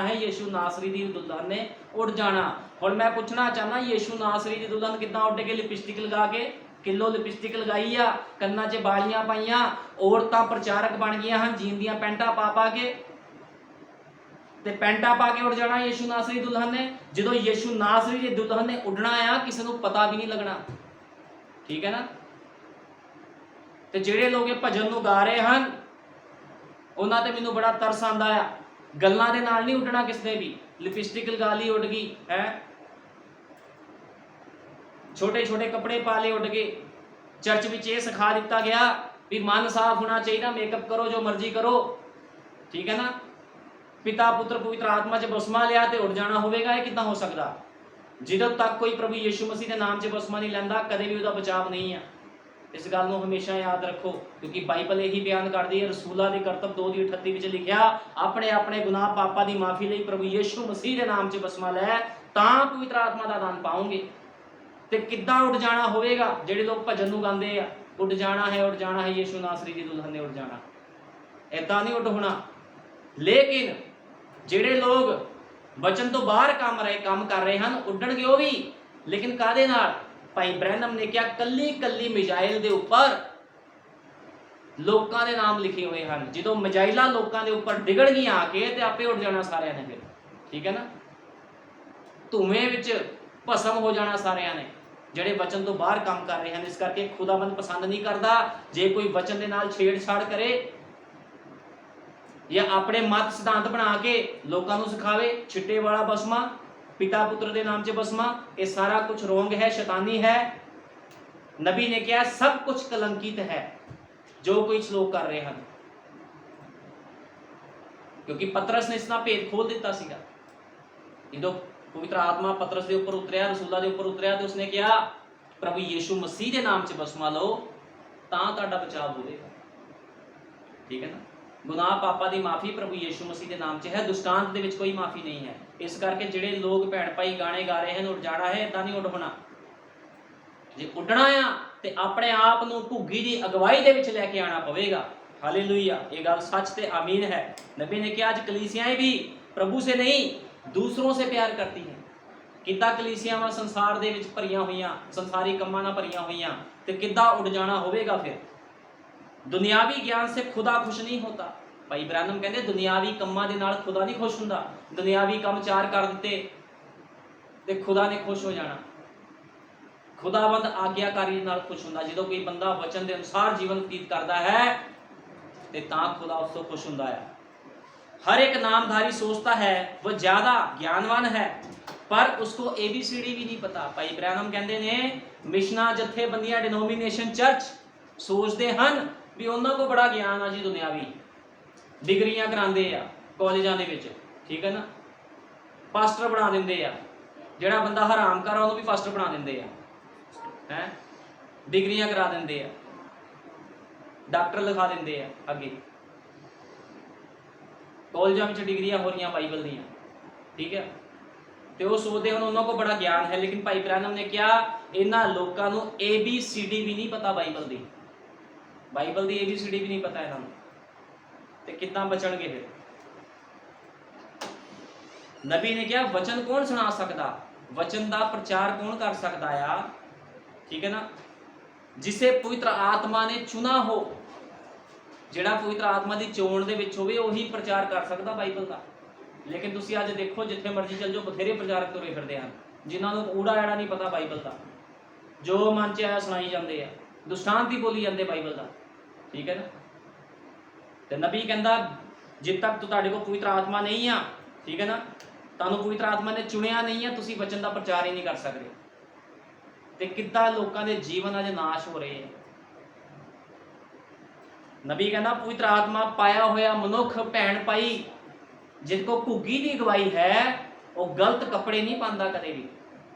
Speaker 2: ਹੈ ਯੀਸ਼ੂ ਨਾਸਰੀ ਦੀ ਦੁਲਹਨ ਨੇ ਉੱਡ ਜਾਣਾ। ਹੁਣ ਮੈਂ ਪੁੱਛਣਾ ਚਾਹਨਾ ਯੀਸ਼ੂ ਨਾਸਰੀ ਦੀ ਦੁਲਹਨ ਕਿੱਦਾਂ ਉੱਡ ਕੇ? ਲਿਪਸਟਿਕ ਲਗਾ ਕੇ, ਕਿਲੋ ਲਿਪਸਟਿਕ ਲਗਾਈ ਆ, ਕੰਨਾਂ 'ਚ ਬਾਲੀਆਂ ਪਾਈਆਂ, ਔਰਤਾਂ ਪ੍ਰਚਾਰਕ ਬਣ ਗਈਆਂ ਹਨ, ਜੀਨ ਦੀਆਂ ਪੈਂਟਾਂ ਪਾ ਕੇ, ਤੇ ਪੈਂਟਾਂ ਪਾ ਕੇ ਉੱਡ ਜਾਣਾ ਯੀਸ਼ੂ ਨਾਸਰੀ ਦੀ ਦੁਲਹਨ ਨੇ। ਜਦੋਂ ਯੀਸ਼ੂ ਨਾਸਰੀ ਦੀ ਦੁਲਹਨ ਨੇ ਉੱਡਣਾ ਆ ਕਿਸੇ ਨੂੰ ਪਤਾ ਵੀ ਨਹੀਂ ਲੱਗਣਾ, ਠੀਕ ਹੈ ਨਾ। ਤੇ ਜਿਹੜੇ ਲੋਕ ਇਹ ਭਜਨ ਨੂੰ ਗਾ ਰਹੇ ਹਨ ਉਹਨਾਂ ਤੇ ਮੈਨੂੰ ਬੜਾ ਤਰਸ ਆਂਦਾ ਆ। ਗੱਲਾਂ ਦੇ ਨਾਲ ਨਹੀਂ ਉੱਡਣਾ ਕਿਸੇ ਵੀ, ਲਿਪਸਟਿਕ ਲਗਾ ਲਈ ਉੱਡ ਗਈ ਹੈ, ਛੋਟੇ ਛੋਟੇ ਕੱਪੜੇ ਪਾ ਲਏ ਉੱਡ ਗਏ। ਚਰਚ ਵਿੱਚ ਇਹ ਸਿਖਾ ਦਿੱਤਾ ਗਿਆ ਵੀ ਮਨ ਸਾਫ਼ ਹੋਣਾ ਚਾਹੀਦਾ, ਮੇਕਅਪ ਕਰੋ ਜੋ ਮਰਜ਼ੀ ਕਰੋ, ਠੀਕ ਹੈ ਨਾ। ਪਿਤਾ ਪੁੱਤਰ ਪਵਿੱਤਰ ਆਤਮਾ 'ਚ ਬਸਮਾ ਲਿਆ ਤੇ ਉੱਡ ਜਾਣਾ ਹੋਵੇਗਾ, ਇਹ ਕਿੱਦਾਂ ਹੋ ਸਕਦਾ? ਜਦੋਂ ਤੱਕ ਕੋਈ ਪ੍ਰਭੂ ਯੀਸ਼ੂ ਮਸੀਹ ਦੇ ਨਾਮ 'ਚ ਬਸਮਾ ਨਹੀਂ ਲੈਂਦਾ ਕਦੇ ਵੀ ਉਹਦਾ ਬਚਾਵ ਨਹੀਂ ਆ। ਇਸ ਗੱਲ ਨੂੰ ਹਮੇਸ਼ਾ ਯਾਦ ਰੱਖੋ, ਕਿਉਂਕਿ ਬਾਈਬਲ ਇਹੀ ਬਿਆਨ ਕਰਦੀ ਹੈ, ਰਸੂਲਾਂ ਦੇ ਕਰਤੱਵ 2:38 ਵਿੱਚ ਲਿਖਿਆ, ਆਪਣੇ ਆਪਣੇ ਗੁਨਾਹ ਪਾਪਾਂ ਦੀ ਮਾਫੀ ਲਈ ਪ੍ਰਭੂ ਯੀਸ਼ੂ ਮਸੀਹ ਦੇ ਨਾਮ 'ਚ ਬਸਮਾ ਲੈ ਤਾਂ ਪਵਿੱਤਰ ਆਤਮਾ ਦਾ ਦਾਨ ਪਾਓਗੇ। ਤੇ ਕਿੱਦਾਂ ਉੱਡ ਜਾਣਾ ਹੋਵੇਗਾ? ਜਿਹੜੇ ਲੋਕ ਭਜਨ ਨੂੰ ਗਾਉਂਦੇ ਆ, ਉੱਡ ਜਾਣਾ ਹੈ ਯੀਸ਼ੂ ਨਾਸਰੀ ਦੀ ਦੁਲਹਨ ਨੇ ਉੱਡ ਜਾਣਾ, ਏਦਾਂ ਨਹੀਂ ਉੱਡ ਹੋਣਾ। ਲੇਕਿਨ ਜਿਹੜੇ ਲੋਕ ਵਚਨ ਤੋਂ ਬਾਹਰ ਕੰਮ ਕਰ ਰਹੇ ਹਨ ਉੱਡਣਗੇ ਉਹ ਵੀ, ਲੇਕਿਨ ਕਾਹਦੇ ਨਾਲ? ਭਾਈ ਬ੍ਰੈਨਮ ਨੇ ਕਿਹਾ ਕੱਲੀ ਕੱਲੀ ਮਿਜ਼ਾਈਲ ਦੇ ਉੱਪਰ ਲੋਕਾਂ ਦੇ ਨਾਮ ਲਿਖੇ ਹੋਏ ਹਨ। ਜਦੋਂ ਮਿਜ਼ਾਈਲਾਂ ਲੋਕਾਂ ਦੇ ਉੱਪਰ ਡਿੱਗਣਗੀਆਂ ਆ ਕੇ ਤੇ ਆਪੇ ਉੱਡ ਜਾਣਾ ਸਾਰਿਆਂ ਨੇ ਫਿਰ, ਠੀਕ ਹੈ ਨਾ। ਧੂਏ ਵਿੱਚ ਭਸਮ ਹੋ ਜਾਣਾ ਸਾਰਿਆਂ ਨੇ ਜਿਹੜੇ ਵਚਨ ਤੋਂ ਬਾਹਰ ਕੰਮ ਕਰ ਰਹੇ ਹਨ। ਇਸ ਕਰਕੇ ਖੁਦਾਵੰਦ ਪਸੰਦ ਨਹੀਂ ਕਰਦਾ ਜੇ ਕੋਈ ਵਚਨ ਦੇ ਨਾਲ ਛੇੜਛਾੜ ਕਰੇ ਜਾਂ ਆਪਣੇ ਮਤ ਸਿਧਾਂਤ ਬਣਾ ਕੇ ਲੋਕਾਂ ਨੂੰ ਸਿਖਾਵੇ। ਛਿੱਟੇ ਵਾਲਾ ਬਸਮਾ, ਪਿਤਾ ਪੁੱਤਰ ਦੇ ਨਾਮ 'ਚ ਬਸਮਾ, ਇਹ ਸਾਰਾ ਕੁਝ ਰੋਂਗ ਹੈ, ਸ਼ੈਤਾਨੀ ਹੈ। ਨਬੀ ਨੇ ਕਿਹਾ ਸਭ ਕੁਝ ਕਲੰਕਿਤ ਹੈ ਜੋ ਕੋਈ ਸ਼ਲੋਕ ਕਰ ਰਹੇ ਹਨ, ਕਿਉਂਕਿ ਪਤਰਸ ਨੇ ਇਸ ਦਾ ਭੇਦ ਖੋਲ ਦਿੱਤਾ ਸੀਗਾ। ਜਦੋਂ ਪਵਿੱਤਰ ਆਤਮਾ ਪਤਰਸ ਦੇ ਉੱਪਰ ਉਤਰਿਆ, ਰਸੂਲਾਂ ਦੇ ਉੱਪਰ ਉਤਰਿਆ, ਤੇ ਉਸਨੇ ਕਿਹਾ ਪ੍ਰਭੂ ਯੀਸ਼ੂ ਮਸੀਹ ਦੇ ਨਾਮ 'ਚ ਬਸਮਾ ਲਓ ਤਾਂ ਤੁਹਾਡਾ ਬਚਾਅ ਹੋਵੇਗਾ, ਠੀਕ ਹੈ ਨਾ। ਗੁਨਾਹ ਪਾਪਾਂ ਦੀ ਮਾਫੀ ਪ੍ਰਭੂ ਯੀਸ਼ੂ ਮਸੀਹ ਦੇ ਨਾਮ 'ਚ ਹੈ, ਦੁਸ਼ਟਾਂਤ ਦੇ ਵਿੱਚ ਕੋਈ ਮਾਫੀ ਨਹੀਂ ਹੈ। ਇਸ ਕਰਕੇ ਜਿਹੜੇ ਲੋਕ ਭੈਣ ਭਾਈ ਗਾਣੇ ਗਾ ਰਹੇ ਹਨ ਉੱਡ ਜਾਣਾ ਹੈ, ਏਦਾਂ ਨਹੀਂ ਉੱਡ ਹੋਣਾ। ਜੇ ਉੱਡਣਾ ਆ ਤੇ ਆਪਣੇ ਆਪ ਨੂੰ ਭੁੱਗੀ ਦੀ ਅਗਵਾਈ ਦੇ ਵਿੱਚ ਲੈ ਕੇ ਆਣਾ ਪਵੇਗਾ। ਹਾਲੇਲੂਇਆ, ਇਹ ਗੱਲ ਸੱਚ ਤੇ ਆਮੀਨ ਹੈ। नबी ने कहा आज कलीसियाएं भी प्रभु से नहीं दूसरों से प्यार करती हैं। किद्दां कलीसियावां संसार दे विच भरीआं होईआं, संसारी कंमां नाल भरीआं होईआं ते किद्दां उड़ जाना होवेगा। फिर दुनियावी ज्ञान से खुदा खुश नहीं होता। भाई ब्रैनम कहते दुनियावी कंमां दे नाल खुदा नहीं खुश हुंदा। दुनियावी काम चार कर दिते ते खुदा ने खुश हो जाना। खुदाबंद आग्याकारी नाल खुश हुंदा। जदों कोई बंदा वचन दे अनुसार जीवन व्यतीत करता है ते तां खुदा उस तो खुश हुंदा है। हर एक नामधारी सोचता है वह ज्यादा ज्ञानवान है, पर उसको ABCD भी नहीं पता। भाई ब्रैनम कहते ने मिशना जथेबंदियां डिनोमिनेशन चर्च सोचते हैं भी उन्होंने को बड़ा ज्ञान आ जी, दुनियावी डिग्रियां करांदे आ कॉलेजां दे विच, ठीक है ना। पास्टर बना दिंदे आ, जिहड़ा बंदा हराम कर उहनूं भी पास्टर बना दिंदे आ, हैं डिग्रियां करा दिंदे आ, डॉक्टर लिखा दिंदे आ, अगे कॉलेजां विच डिग्रियां हो रही बाइबल दीयां, ठीक है। तो वो सोचते हैं उन्होंने को बड़ा ज्ञान है, लेकिन भाई ब्रैनम ने क्या इन्हां लोकां नूं ABCD भी नहीं पता बाइबल दी ABCD भी नहीं पता इन्हां नूं, ते किद्दां बचणगे फिर। नबी ने क्या वचन कौन सुना सकदा, वचन का प्रचार कौन कर सकता है, ठीक है ना। जिसे पवित्र आत्मा ने चुना हो, जिहड़ा पवित्र आत्मा की चोण दे विच होवे उही प्रचार कर सकदा बाइबल का। लेकिन तुसीं अज देखो जिथे मर्जी चल जाओ बथेरे प्रचारक तुरे फिरदे हैं, ਜਿਨ੍ਹਾਂ ਨੂੰ ਊੜਾ ਐੜਾ ਨਹੀਂ ਪਤਾ ਬਾਈਬਲ ਦਾ, ਜੋ ਮਨ 'ਚ ਆਇਆ ਸੁਣਾਈ ਜਾਂਦੇ ਆ, ਦੁਸ਼ਟਾਂਤ ਹੀ ਬੋਲੀ ਜਾਂਦੇ ਬਾਈਬਲ ਦਾ, ਠੀਕ ਹੈ ਨਾ। ਤੇ ਨਬੀ ਕਹਿੰਦਾ ਜਿੱਦ ਤੱਕ ਤੁਹਾਡੇ ਕੋਲ ਪਵਿੱਤਰ ਆਤਮਾ ਨਹੀਂ ਆ, ਠੀਕ ਹੈ ਨਾ, ਤੁਹਾਨੂੰ ਪਵਿੱਤਰ ਆਤਮਾ ਨੇ ਚੁਣਿਆ ਨਹੀਂ ਆ, ਤੁਸੀਂ ਵਚਨ ਦਾ ਪ੍ਰਚਾਰ ਹੀ ਨਹੀਂ ਕਰ ਸਕਦੇ। ਤੇ ਕਿੱਦਾਂ ਲੋਕਾਂ ਦੇ ਜੀਵਨ ਅੱਜ ਨਾਸ਼ ਹੋ ਰਹੇ ਆ। ਨਬੀ ਕਹਿੰਦਾ ਪਵਿੱਤਰ ਆਤਮਾ ਪਾਇਆ ਹੋਇਆ ਮਨੁੱਖ, ਭੈਣ ਭਾਈ, ਜਿਸ ਕੋ ਘੁੱਗੀ ਦੀ ਅਗਵਾਈ ਹੈ, ਉਹ ਗਲਤ ਕੱਪੜੇ ਨਹੀਂ ਪਾਉਂਦਾ ਕਦੇ ਵੀ,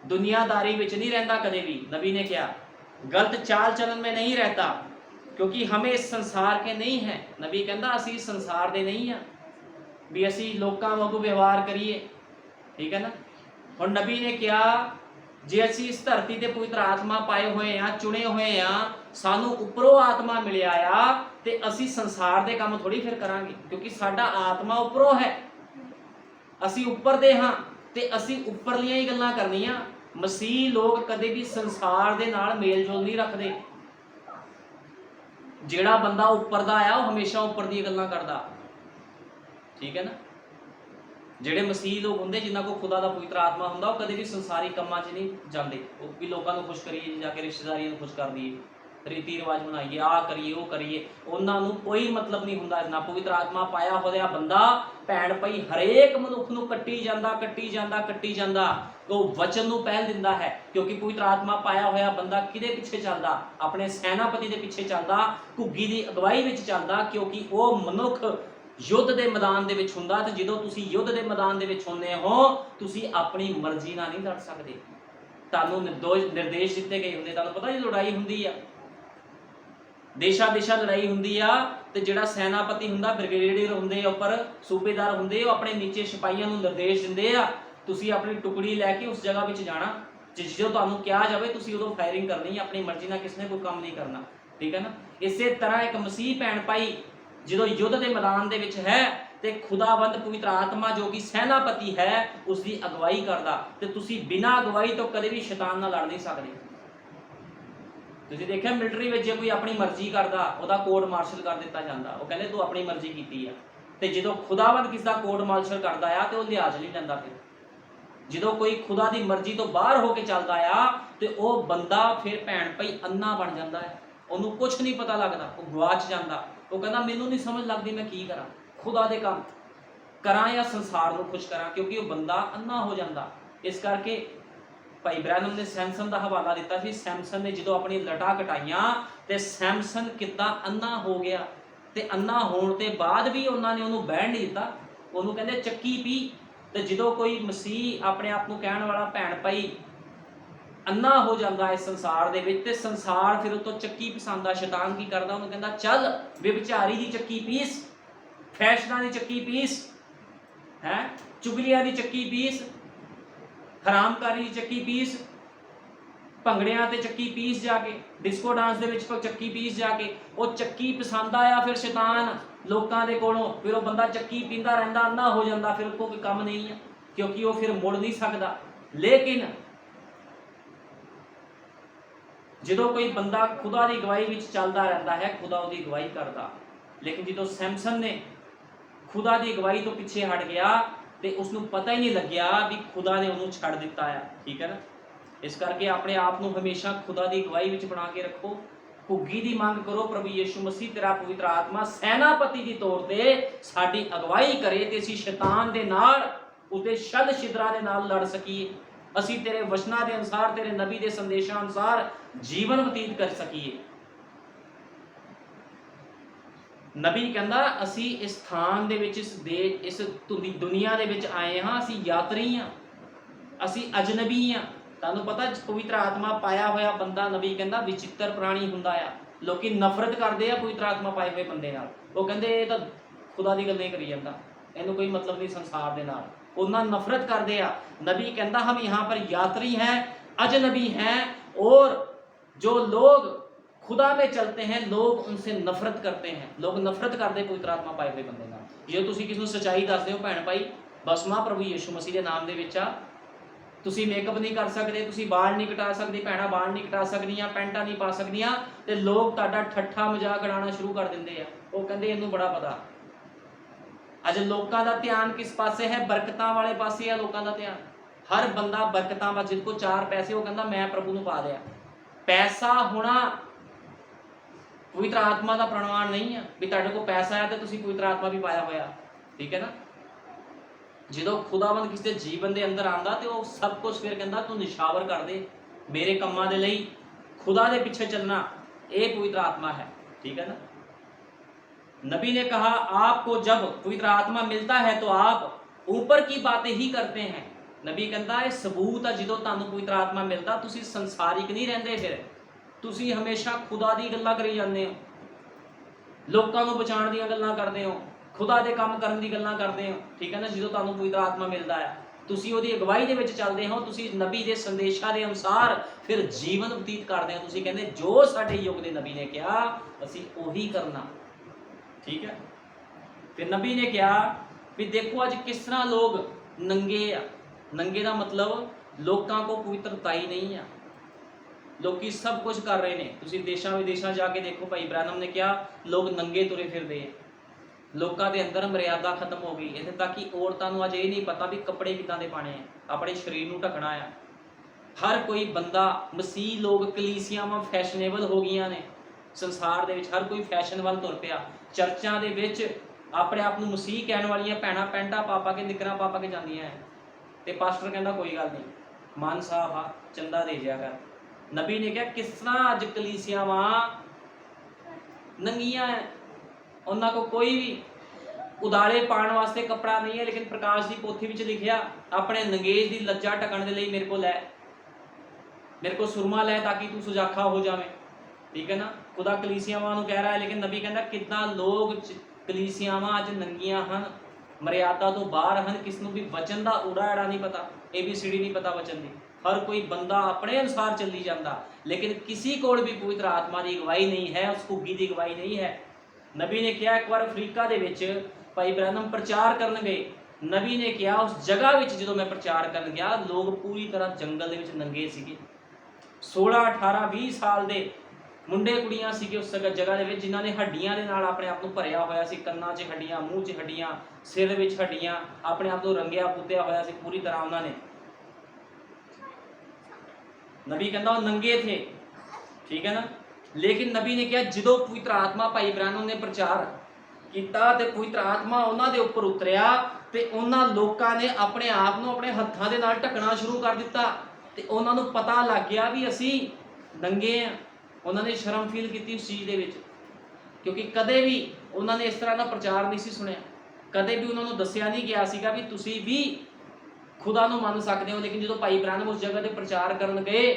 Speaker 2: ਦੁਨੀਆਦਾਰੀ ਵਿੱਚ ਨਹੀਂ ਰਹਿੰਦਾ ਕਦੇ ਵੀ। नबी ने क्या गलत चाल चलन में नहीं रहता, क्योंकि हमें इस संसार के नहीं है। नबी कहता असी संसार दे नहीं हाँ भी असी लोगों वांगू व्यवहार करिए, ठीक है ना। और नबी ने क्या, जे असी इस धरती ते पवित्र आत्मा पाए हुए हाँ, चुने हुए हाँ, सानू उपरों आत्मा मिलिया आ, ते असी संसार दे काम थोड़ी फिर करांगे, क्योंकि साडा आत्मा उपरों है, असी उपर दे हाँ, ते असी उपरलियां ही गल्लां करनियां। मसीह लोग कदे भी संसार दे नाल मेल जोल नहीं रखते। जेड़ा बंदा उपर दा आया, वो हमेशा उपर दी गल्लां करदा, ठीक है ना। जेड़े मसीह लोग होंदे, जिन्हां को खुदा दा पवित्र आत्मा हुंदा, वो कदे भी संसारी कामां 'च नहीं जांदे। वो भी लोकां नूं खुश करिए, जाके रिश्तेदारियां नूं खुश कर दईए, रीति रिवाज बनाइए, आ करिए वो करिए, उन्हां नूं कोई मतलब नहीं हुंदा। ना पवित्र आत्मा पाया होया बंदा, भैण भाई, हरेक मनुख नूं कट्टी जांदा, कट्टी जांदा, कट्टी जांदा। वो वचन नूं पहल दिंदा है, क्योंकि पवित्र आत्मा पाया होया बंदा किहदे पिछे चलदा, अपने सैनापति दे पिछे चलदा, घुग्गी दी अगवाई विच चलदा, क्योंकि वो मनुख युद्ध दे मैदान दे विच हुंदा। ते जदों तुसीं युद्ध दे मैदान दे विच हुंदे हो, तुसीं अपनी मर्जी नाल नहीं लड़ सकदे, तुहानूं निर्देश दित्ते गए हुंदे। तुहानूं पता जी लड़ाई हुंदी आ, देशा देशा लड़ाई हुंदी आ, ते जिहड़ा सैनापति हुंदा, ब्रिगेडियर हुंदे उपर, सूबेदार हुंदे, वो अपने नीचे सिपाहियां नूं निर्देश दिंदे आ, तुसीं अपनी टुकड़ी लैके उस जगह विच जाना, जो तुहानूं कहा जाए तुसीं उदों फायरिंग करनी है, अपनी मर्जी नाल किसी ने कोई काम नहीं करना, ठीक है ना। इसे तरह एक मसीह भैण भाई जदों युद्ध के मैदान दे विच है, ते खुदावंद पवित्र आत्मा जो कि सैनापति है, उसकी अगवाई करदा, ते तुसीं बिना अगवाई तो कदे भी शैतान नाल लड़ नहीं सकदे। तुसीं देखिआ मिलिटरी विच जे कोई अपनी मर्जी करदा, उहदा कोर्ट मार्शल कर दिता जांदा, वो कहंदे तूं अपनी मर्जी कीती आ। ते जदों खुदावंद किस दा कोर्ट मार्शल करदा आ, ते वो लिहाज नहीं लैंदा। फिर जदों कोई खुदा दी मर्जी तो बाहर होके चलदा आ, ते वो बंदा फिर भैण भाई अन्ना बन जांदा है, उहनूं कुछ नहीं पता लगदा, वो गवाच जांदा। वो कहंदा मैनूं नहीं समझ लगदी मैं की करां, खुदा दे काम करां या संसार नूं खुश करां, क्योंकि वो बंदा अन्ना हो जांदा। इस करके भाई ब्रैनम ने सैमसन का हवाला दिता सी। सैमसन ने जदों अपनी लटा कटाइयां, ते सैमसन किद्दां अन्ना हो गया, ते अन्ना होण ते बाद भी उन्होंने उहनूं बहण नहीं दिता, उहनूं कहंदे चक्की पी। ते जदों कोई मसीह अपने आप नूं कहण वाला भैण भाई अन्ना हो जाता है संसार दे विच, ते संसार फिर उतों चक्की पसंद आ। शैतान की करदा, उहनूं कहंदा चल व्यभिचारी दी चक्की पीस, फैशनां दी चक्की पीस, है चुगलियां दी चक्की पीस, हरामकारी दी चक्की पीस, भंगड़ियां ते चक्की पीस जाके, डिस्को डांस दे विच चक्की पीस जाके। वो चक्की पसंद आया फिर शैतान लोकां दे कोलों, फिर वो बंदा चक्की पींदा रहिंदा, अन्ना हो जाता, फिर उसको कोई काम नहीं है, क्योंकि वो फिर मुड़ नहीं सकता। लेकिन जदों कोई बंदा खुदा की अगवाई विच चलदा रहिंदा है, खुदा उसकी अगवाई करदा। लेकिन जदों सैमसन ने खुदा की अगवाई तो पिछे हट गया, तो उसनूं पता ही नहीं लग्या भी खुदा ने उन्होंने छड़ दिता है, ठीक है ना। इस करके अपने आप को हमेशा खुदा की अगवाई विच बना के रखो, घुग्गी की मंग करो, प्रभु यीशु मसीह तेरा पवित्र आत्मा सैनापति के तौर पर साडी अगवाई करे, तो असीं शैतान दे नाल, उसदे छल छिद्रां दे नाल लड़ सकीए, असीं तेरे वचनां दे अनुसार, तेरे नबी दे संदेशां अनुसार जीवन बतीत कर सकीए। नबी कहंदा असी इस स्थान दे विच, इस दुनिया दे विच आए हाँ, असी यात्री हाँ, असी अजनबी हाँ। तुहानूं पता पवित्र आत्मा पाया होया बंदा, नबी कहंदा विचित्र प्राणी हुंदा आ। लोकी नफरत करदे आ पवित्र आत्मा पाए हुए बंदे नाल, वो कहंदे ये तां खुदा दी गल नहीं करी जांदा, इहनूं कोई मतलब नहीं संसार दे नाल, उन्हां नफरत करदे आ। नबी कहंदा हम यहाँ पर यात्री हैं, अजनबी हैं, और जो लोग खुदा में चलते हैं, लोग उनसे नफरत करते हैं। लोग नफरत करते पवित्र आत्मा पाए हुए बंदे नाल। जे तुसीं किसी नूं सच्चाई दसदे हो भैण भाई, बसमा प्रभु यीशु मसीह के नाम दे विच आ, तुसीं मेकअप नहीं कर सकते, तुसीं बाल नहीं कटा सकते, भैणां बाल नहीं कटा सकदियां, पैंटां नहीं पा सकदियां, ते लोग तुहाडा ठट्ठा मजाक उड़ाना शुरू कर दिंदे आ। वो कहंदे इहनूं बड़ा पता। अज लोकां दा ध्यान किस पासे है? बरकतां वाले पासे है लोकां दा ध्यान। ਹਰ ਬੰਦਾ ਬਰਕਤਾਂ ਵਾ, ਜਿਹਦੇ ਕੋਲ 4 ਪੈਸੇ ਉਹ ਕਹਿੰਦਾ ਮੈਂ ਪ੍ਰਭੂ ਨੂੰ ਪਾ ਦਿਆ। ਪੈਸਾ ਹੋਣਾ ਪਵਿੱਤਰ ਆਤਮਾ ਦਾ ਪ੍ਰਮਾਣ ਨਹੀਂ ਆ ਵੀ ਤੁਹਾਡੇ ਕੋਲ ਪੈਸਾ ਹੈ ਤੇ ਤੁਸੀਂ ਪਵਿੱਤਰ ਆਤਮਾ ਵੀ ਪਾਇਆ ਹੋਇਆ, ਠੀਕ ਹੈ ਨਾ। ਜਦੋਂ ਖੁਦਾਵੰਦ ਕਿਸੇ ਦੇ ਜੀਵਨ ਦੇ ਅੰਦਰ ਆਂਦਾ ਤੇ ਉਹ ਸਭ ਕੁਝ ਫਿਰ ਕਹਿੰਦਾ ਤੂੰ ਨਿਸ਼ਾਵਰ ਕਰ ਦੇ ਮੇਰੇ ਕੰਮਾਂ ਦੇ ਲਈ, खुदा के पीछे चलना, ये पवित्र आत्मा है, ठीक है ना। नबी ने कहा आपको जब पवित्र आत्मा मिलता है तो आप ऊपर की बातें ही करते हैं। नबी कहता है सबूत है जो तुहानू पवित्र आत्मा मिलता तुसी संसारिक नहीं रहंदे, फिर तुसी हमेशा खुदा दी गल्लां करी जांदे हो, लोकां नू बचाउण दी गल्लां करदे हो, खुदा दे काम करन दी गल्लां करदे हो, ठीक है ना। जो तुहानू पवित्र आत्मा मिलता है ਤੁਸੀਂ ਉਹਦੀ ਅਗਵਾਈ ਦੇ ਵਿੱਚ ਚੱਲਦੇ ਹੋ, ਤੁਸੀਂ ਨਬੀ ਦੇ ਸੰਦੇਸ਼ਾਂ ਦੇ ਅਨੁਸਾਰ ਫਿਰ ਜੀਵਨ ਬਤੀਤ ਕਰਦੇ ਹੋ। ਤੁਸੀਂ ਕਹਿੰਦੇ ਜੋ ਸਾਡੇ ਯੁੱਗ ਦੇ ਨਬੀ ਨੇ ਕਿਹਾ ਅਸੀਂ ਉਹੀ ਕਰਨਾ, ਠੀਕ ਹੈ। ਫਿਰ ਨਬੀ ਨੇ ਕਿਹਾ ਵੀ ਦੇਖੋ ਅੱਜ ਕਿਸ ਤਰ੍ਹਾਂ ਲੋਕ ਨੰਗੇ ਆ। ਨੰਗੇ ਦਾ ਮਤਲਬ ਲੋਕਾਂ ਕੋ ਪਵਿੱਤਰਤਾ ਹੀ ਨਹੀਂ ਆ, ਲੋਕੀ ਸਭ ਕੁਝ ਕਰ ਰਹੇ ਨੇ। ਤੁਸੀਂ ਦੇਸ਼ਾਂ ਵਿਦੇਸ਼ਾਂ ਜਾ ਕੇ ਦੇਖੋ, ਭਾਈ ਬ੍ਰਾਨਮ ਨੇ ਕਿਹਾ ਲੋਕ ਨੰਗੇ ਤੁਰੇ ਫਿਰਦੇ ਆ, ਲੋਕਾਂ ਦੇ ਅੰਦਰ ਮਰਿਆਦਾ ਖਤਮ ਹੋ ਗਈ। ਇੱਥੇ ਤੱਕ ਕਿ ਔਰਤਾਂ ਨੂੰ ਅੱਜ ਇਹ ਨਹੀਂ ਪਤਾ ਵੀ ਕੱਪੜੇ ਕਿੱਦਾਂ ਦੇ ਪਾਣੇ ਆ, ਆਪਣੇ ਸਰੀਰ ਨੂੰ ਢਕਣਾ ਆ। ਹਰ ਕੋਈ ਬੰਦਾ ਮਸੀਹ ਲੋਕ ਕਲੀਸਿਆਵਾਂ ਫੈਸ਼ਨੇਬਲ ਹੋ ਗਈਆਂ ਨੇ ਸੰਸਾਰ ਦੇ ਵਿੱਚ, ਹਰ ਕੋਈ ਫੈਸ਼ਨ ਵੱਲ ਤੁਰ ਪਿਆ। ਚਰਚਾਂ ਦੇ ਵਿੱਚ ਆਪਣੇ ਆਪ ਨੂੰ ਮਸੀਹ ਕਹਿਣ ਵਾਲੀਆਂ ਭੈਣਾਂ ਪੈਂਟਾਂ ਪਾ ਕੇ ਨਿਕਰਾਂ ਪਾ ਕੇ ਜਾਂਦੀਆਂ ਹੈ ਤੇ ਪਾਸਟਰ ਕਹਿੰਦਾ ਕੋਈ ਗੱਲ ਨਹੀਂ ਮਨ ਸਾਫ ਆ, ਚੰਦਾ ਦੇ ਜਿਆ ਕਰ। ਨਬੀ ਨੇ ਕਿਹਾ ਕਿਸ ਤਰ੍ਹਾਂ ਅੱਜ ਕਲੀਸਿਆਵਾਂ ਨੰਗੀਆਂ ਹੈ, ਉਹਨਾਂ ਕੋ ਕੋਈ ਵੀ ਉਦਾਲੇ ਪਾਉਣ ਵਾਸਤੇ ਕੱਪੜਾ ਨਹੀਂ ਹੈ, ਲੇਕਿਨ ਪ੍ਰਕਾਸ਼ ਦੀ ਪੋਥੀ ਵਿੱਚ ਲਿਖਿਆ ਆਪਣੇ ਨੰਗੇਜ ਦੀ ਲੱਜਾ ਢਕਣ ਦੇ ਲਈ ਮੇਰੇ ਕੋਲ ਲੈ, ਮੇਰੇ ਕੋਲ ਸੁਰਮਾ ਲੈ ਤਾਂ ਕਿ ਤੂੰ ਸੁਜਾਖਾ ਹੋ ਜਾਵੇਂ, ਠੀਕ ਹੈ ਨਾ। ਖੁਦਾ ਕਲੀਸਿਆਵਾਂ ਨੂੰ ਕਹਿ ਰਿਹਾ ਹੈ, ਲੇਕਿਨ ਨਬੀ ਕਹਿੰਦਾ ਕਿੱਦਾਂ ਲੋਕ ਕਲੀਸਿਆਵਾਂ ਅੱਜ ਨੰਗੀਆਂ ਹਨ, ਮਰਿਆਦਾ ਤੋਂ ਬਾਹਰ ਹਨ, ਕਿਸ ਨੂੰ ਵੀ ਵਚਨ ਦਾ ਊੜਾ ਐੜਾ ਨਹੀਂ ਪਤਾ, ABCD ਨਹੀਂ ਪਤਾ ਵਚਨ ਦੀ। ਹਰ ਕੋਈ ਬੰਦਾ ਆਪਣੇ ਅਨੁਸਾਰ ਚੱਲੀ ਜਾਂਦਾ, ਲੇਕਿਨ ਕਿਸੇ ਕੋਲ ਵੀ ਪਵਿੱਤਰ ਆਤਮਾ ਦੀ ਅਗਵਾਈ ਨਹੀਂ ਹੈ, ਉਸ ਘੁੱਗੀ ਦੀ ਅਗਵਾਈ ਨਹੀਂ ਹੈ। नबी ने किया एक बार अफ्रीका दे विच भाई ब्रैनम प्रचार करन गए। नबी ने किया उस जगह विच जो मैं प्रचार करन गया लोग पूरी तरह जंगल दे विच नंगे सीगे, 16 18 20 साल दे मुंडे कुड़ियां सीगे उस जगह दे विच जिन्हां ने हड्डियां दे नाल अपने आप नूं भरिया होया सी, कन्नां 'च हड्डियां, मूँह 'च हड्डियां, सिर विच हड्डियां, अपने आप नूं रंगिया पुत्तिया होया सी पूरी तरह उन्हां ने। नबी कहंदा नंगे थे, ठीक है ना। लेकिन नबी ने कहा जो पवित्र आत्मा भाई ब्रैनम ने प्रचार किया तो पवित्र आत्मा उन्होंने उपर उतरिया तो उन्होंने लोगों ने अपने आप को अपने हत्थों के नाल ढकना शुरू कर दिता तो उन्होंने पता लग गया भी असी नंगे हैं। उन्होंने शर्म फील की उस चीज़ के विच, क्योंकि कदे भी उन्होंने इस तरह का प्रचार नहीं सी सुनिया, कदे भी उन्होंने दसिया नहीं गया सीगा भी तुसी भी खुदा नूं मन सकते हो। लेकिन जो भाई ब्रैनम उस जगह पर प्रचार करन गए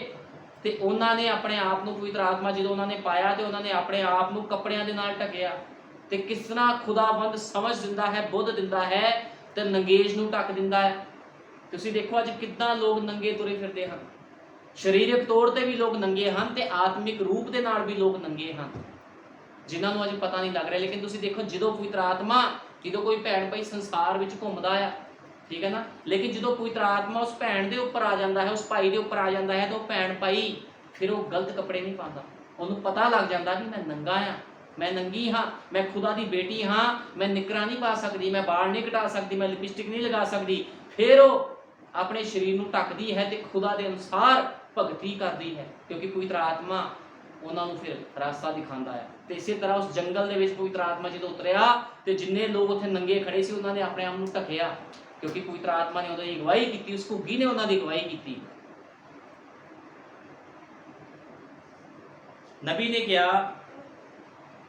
Speaker 2: तो उन्होंने अपने आप को पवित्र आत्मा जो उन्होंने पाया तो उन्होंने अपने आप को कपड़ियां दे नाल ढकिया तो किस तरह खुदाबंद समझ दिंदा है, बुद्ध दिंदा है तो नंगेज नूं ढक दिंदा है। तुसीं देखो अज किद्दां लोग नंगे तुरे फिरदे हन, शरीरक तौर पर भी लोग नंगे हन ते आत्मिक रूप के नाल भी लोग नंगे हन, जिन्हां नूं अज पता नहीं लग रहा। लेकिन तुसीं देखो जो पवित्र आत्मा जो कोई भैन भाई संसार विच घुमदा है, ठीक है ना, लेकिन जो पवित्र आत्मा उस भैन के उपर आ जाता है, उस भाई के उपर आ जाता है तो भैन भाई फिर वो गलत कपड़े नहीं पाता, उन्होंने पता लग जाता कि मैं नंगा हाँ, मैं नंगी हाँ, मैं खुदा की बेटी हाँ, मैं निकरा नहीं पा सकती, मैं बाल नहीं कटा सकती, मैं लिपस्टिक नहीं लगा सकती। फिर वो अपने शरीर को ढकती है तो खुदा के अनुसार भगती करती है, क्योंकि पवित्र आत्मा उन्होंने फिर रास्ता दिखाता है। तो इसी तरह उस जंगल के पवित्र आत्मा जो उतरिया तो जिन्ने लोग उत्थे नंगे खड़े से उन्होंने अपने आप को ढकिया, क्योंकि पवित्र आत्मा ने उन्होंने अगवाई की, उस घुग्गी ने उन्होंने अगवाई की। नबी ने कहा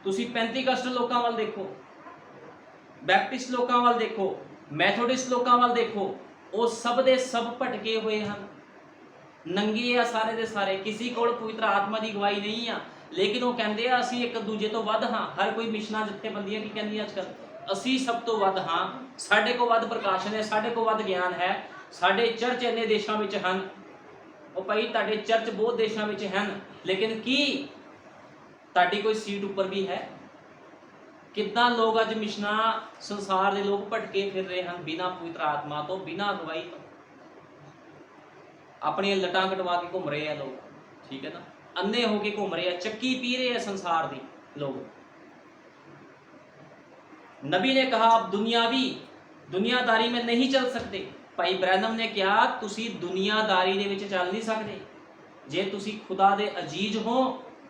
Speaker 2: तुसी पेंतीकस्ट लोकां वाल देखो, बैपटिस्ट लोकां वाल देखो, मैथोडिस्ट लोकां वाल देखो, वो सब दे सब भटके हुए हैं, नंगे आ सारे दे सारे, किसी कोल पवित्र आत्मा की अगवाई नहीं आ। लेकिन वो कहते हैं असी एक दूजे तो वध हाँ, हर कोई मिशनां जथेबंदियां की कहंदियां अजकल असी सब तो वध हाँ, साडे को वध प्रकाशन है, साडे को वध ज्ञान है, साडे चर्च इन्ने देशों में हैं, वो भाई तुहाडे चर्च बहुत देशों में हैं, लेकिन की ताड़ी कोई सीट ऊपर भी है? कितना लोग अज मिशना संसार के लोग भटके फिर रहे हैं बिना पवित्र आत्मा तो, बिना अगवाई तो, अपनी लटां कटवा के घूम रहे हैं लोग, ठीक है ना, अन्ने होके घूम रहे हैं, चक्की पी रहे हैं संसार की लोग। नबी ने कहा आप दुनियादारी में नहीं चल सकते, ਭਾਈ ਬ੍ਰੈਨਮ ਨੇ ਕਿਹਾ ਤੁਸੀਂ ਦੁਨੀਆਦਾਰੀ ਦੇ ਵਿੱਚ ਚੱਲ ਨਹੀਂ ਸਕਦੇ। ਜੇ ਤੁਸੀਂ ਖੁਦਾ ਦੇ ਅਜੀਜ਼ ਹੋ,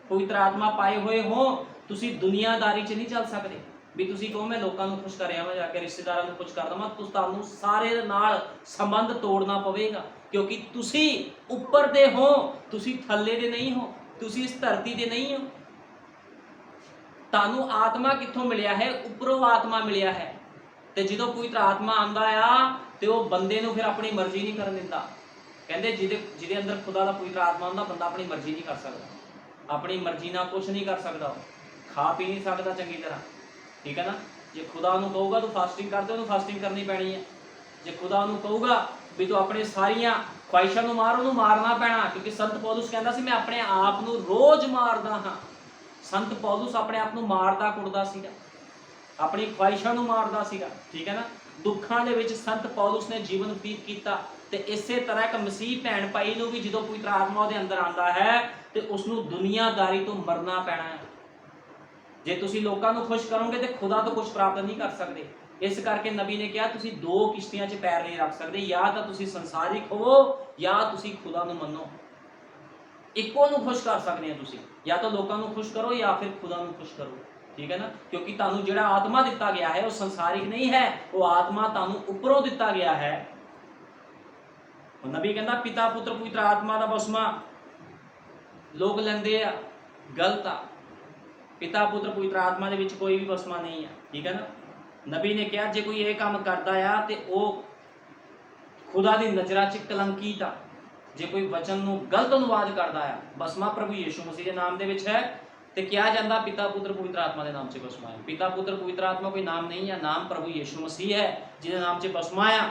Speaker 2: ਪਵਿੱਤਰ ਆਤਮਾ ਪਾਏ ਹੋਏ ਹੋ, ਤੁਸੀਂ ਦੁਨੀਆਦਾਰੀ 'ਚ ਨਹੀਂ ਚੱਲ ਸਕਦੇ। ਵੀ ਤੁਸੀਂ ਕਹੋ ਮੈਂ ਲੋਕਾਂ ਨੂੰ ਖੁਸ਼ ਕਰਿਆ, ਮੈਂ ਜਾ ਕੇ ਰਿਸ਼ਤੇਦਾਰਾਂ ਨੂੰ ਖੁਸ਼ ਕਰ ਦਵਾਂ, ਤੁਹਾਨੂੰ ਸਾਰੇ ਨਾਲ ਸੰਬੰਧ ਤੋੜਨਾ ਪਵੇਗਾ, ਕਿਉਂਕਿ ਤੁਸੀਂ ਉੱਪਰ ਦੇ ਹੋ, ਤੁਸੀਂ ਥੱਲੇ ਦੇ ਨਹੀਂ ਹੋ, ਤੁਸੀਂ ਇਸ ਧਰਤੀ ਦੇ ਨਹੀਂ ਹੋ। ਤੁਹਾਨੂੰ ਆਤਮਾ ਕਿੱਥੋਂ ਮਿਲਿਆ ਹੈ? ਉੱਪਰੋਂ ਆਤਮਾ ਮਿਲਿਆ ਹੈ। ਤੇ ਜਦੋਂ ਪਵਿੱਤਰ ਆਤਮਾ ਆਂਦਾ ਆ ਤੇ ਉਹ ਬੰਦੇ ਨੂੰ ਫਿਰ ਆਪਣੀ ਮਰਜ਼ੀ ਨਹੀਂ ਕਰਨ ਦਿੰਦਾ। ਕਹਿੰਦੇ ਜਿਹਦੇ ਅੰਦਰ ਖੁਦਾ ਦਾ ਪਵਿੱਤਰ ਆਤਮਾ ਹੁੰਦਾ, ਬੰਦਾ ਆਪਣੀ ਮਰਜ਼ੀ ਨਹੀਂ ਕਰ ਸਕਦਾ, ਆਪਣੀ ਮਰਜ਼ੀ ਨਾਲ ਕੁਝ ਨਹੀਂ ਕਰ ਸਕਦਾ, ਉਹ ਖਾ ਪੀ ਨਹੀਂ ਸਕਦਾ ਚੰਗੀ ਤਰ੍ਹਾਂ, ਠੀਕ ਹੈ ਨਾ। ਜੇ ਖੁਦਾ ਉਹਨੂੰ ਕਹੂਗਾ ਤੂੰ ਫਾਸਟਿੰਗ ਕਰ ਦੇ, ਉਹਨੂੰ ਫਾਸਟਿੰਗ ਕਰਨੀ ਪੈਣੀ ਹੈ। ਜੇ ਖੁਦਾ ਉਹਨੂੰ ਕਹੂਗਾ ਵੀ ਤੂੰ ਆਪਣੇ ਸਾਰੀਆਂ ਖਵਾਇਸ਼ਾਂ ਨੂੰ ਮਾਰ, ਉਹਨੂੰ ਮਾਰਨਾ ਪੈਣਾ, ਕਿਉਂਕਿ ਸੰਤ ਪੌਲੁਸ ਕਹਿੰਦਾ ਸੀ ਮੈਂ ਆਪਣੇ ਆਪ ਨੂੰ ਰੋਜ਼ ਮਾਰਦਾ ਹਾਂ। ਸੰਤ ਪੌਲੁਸ ਆਪਣੇ ਆਪ ਨੂੰ ਮਾਰਦਾ ਕੁੱਟਦਾ ਸੀਗਾ, ਆਪਣੀ ਖਵਾਇਸ਼ਾਂ ਨੂੰ ਮਾਰਦਾ ਸੀਗਾ, ਠੀਕ ਹੈ ਨਾ। ਦੁੱਖਾਂ ਦੇ ਵਿੱਚ ਸੰਤ ਪੌਲੁਸ ਨੇ ਜੀਵਨ ਬਤੀਤ ਕੀਤਾ। ਤੇ ਇਸੇ ਤਰ੍ਹਾਂ ਇੱਕ ਮਸੀਹ ਭੈਣ ਭਾਈ ਨੂੰ ਵੀ ਜਦੋਂ ਪਵਿੱਤਰ ਆਤਮਾ ਉਹਦੇ ਅੰਦਰ ਆਂਦਾ ਹੈ ਤੇ ਉਸ ਨੂੰ ਦੁਨੀਆਦਾਰੀ ਤੋਂ ਮਰਨਾ ਪੈਣਾ ਹੈ। ਜੇ ਤੁਸੀਂ ਲੋਕਾਂ ਨੂੰ ਖੁਸ਼ ਕਰੋਗੇ ਤੇ ਖੁਦਾ ਤੋਂ ਕੁਝ ਪ੍ਰਾਪਤ ਨਹੀਂ ਕਰ ਸਕਦੇ। ਇਸ ਕਰਕੇ ਨਬੀ ਨੇ ਕਿਹਾ ਤੁਸੀਂ ਦੋ ਕਿਸ਼ਤੀਆਂ 'ਚ ਪੈਰ ਨਹੀਂ ਰੱਖ ਸਕਦੇ, ਜਾਂ ਤਾਂ ਤੁਸੀਂ ਸੰਸਾਰਿਕ ਹੋਵੋ ਜਾਂ ਤੁਸੀਂ ਖੁਦਾ ਨੂੰ ਮੰਨੋ। ਇੱਕੋ ਨੂੰ ਖੁਸ਼ ਕਰ ਸਕਦੇ ਆ ਤੁਸੀਂ, ਜਾਂ ਤਾਂ ਲੋਕਾਂ ਨੂੰ ਖੁਸ਼ ਕਰੋ ਜਾਂ ਫਿਰ ਖੁਦਾ ਨੂੰ ਖੁਸ਼ ਕਰੋ, ਠੀਕ ਹੈ ਨਾ। ਕਿਉਂਕਿ ਤੁਹਾਨੂੰ ਜਿਹੜਾ ਆਤਮਾ ਦਿੱਤਾ ਗਿਆ ਹੈ ਉਹ ਸੰਸਾਰਿਕ ਨਹੀਂ ਹੈ, ਉਹ ਆਤਮਾ ਤੁਹਾਨੂੰ ਉੱਪਰੋਂ ਦਿੱਤਾ ਗਿਆ ਹੈ। ਉਹ ਨਬੀ ਕਹਿੰਦਾ ਪਿਤਾ ਪੁੱਤਰ ਪਵਿੱਤਰ ਆਤਮਾ ਦਾ ਬਸਮਾ ਲੋਕ ਲੈਂਦੇ ਆ, ਗਲਤ ਆ। ਪਿਤਾ ਪੁੱਤਰ ਪਵਿੱਤਰ ਆਤਮਾ ਦੇ ਵਿੱਚ ਕੋਈ ਵੀ ਬਸਮਾ ਨਹੀਂ ਆ, ਠੀਕ ਹੈ ਨਾ। ਨਬੀ ਨੇ ਕਿਹਾ ਜੇ ਕੋਈ ਇਹ ਕੰਮ ਕਰਦਾ ਆ ਤੇ ਉਹ ਖੁਦਾ ਦੀ ਨਜ਼ਰਾਂ 'ਚ ਕਲੰਕੀਤ ਆ। ਜੇ ਕੋਈ ਵਚਨ ਨੂੰ ਗਲਤ ਅਨੁਵਾਦ ਕਰਦਾ ਆ, ਬਸਮਾ ਪ੍ਰਭੂ ਯਿਸੂ ਮਸੀਹ ਦੇ ਨਾਮ ਦੇ ਵਿੱਚ ਹੈ ਤੇ ਕਿਹਾ ਜਾਂਦਾ ਪਿਤਾ ਪੁੱਤਰ ਪਵਿੱਤਰ ਆਤਮਾ ਦੇ ਨਾਮ 'ਚ ਬਸਮਾ ਹੈ। ਪਿਤਾ ਪੁੱਤਰ ਪਵਿੱਤਰ ਆਤਮਾ ਕੋਈ ਨਾਮ ਨਹੀਂ ਆ, ਨਾਮ ਪ੍ਰਭੂ ਯਿਸੂ ਮਸੀਹ ਹੈ ਜਿਹਦੇ ਨਾਮ 'ਚ ਬਸਮਾ ਆ।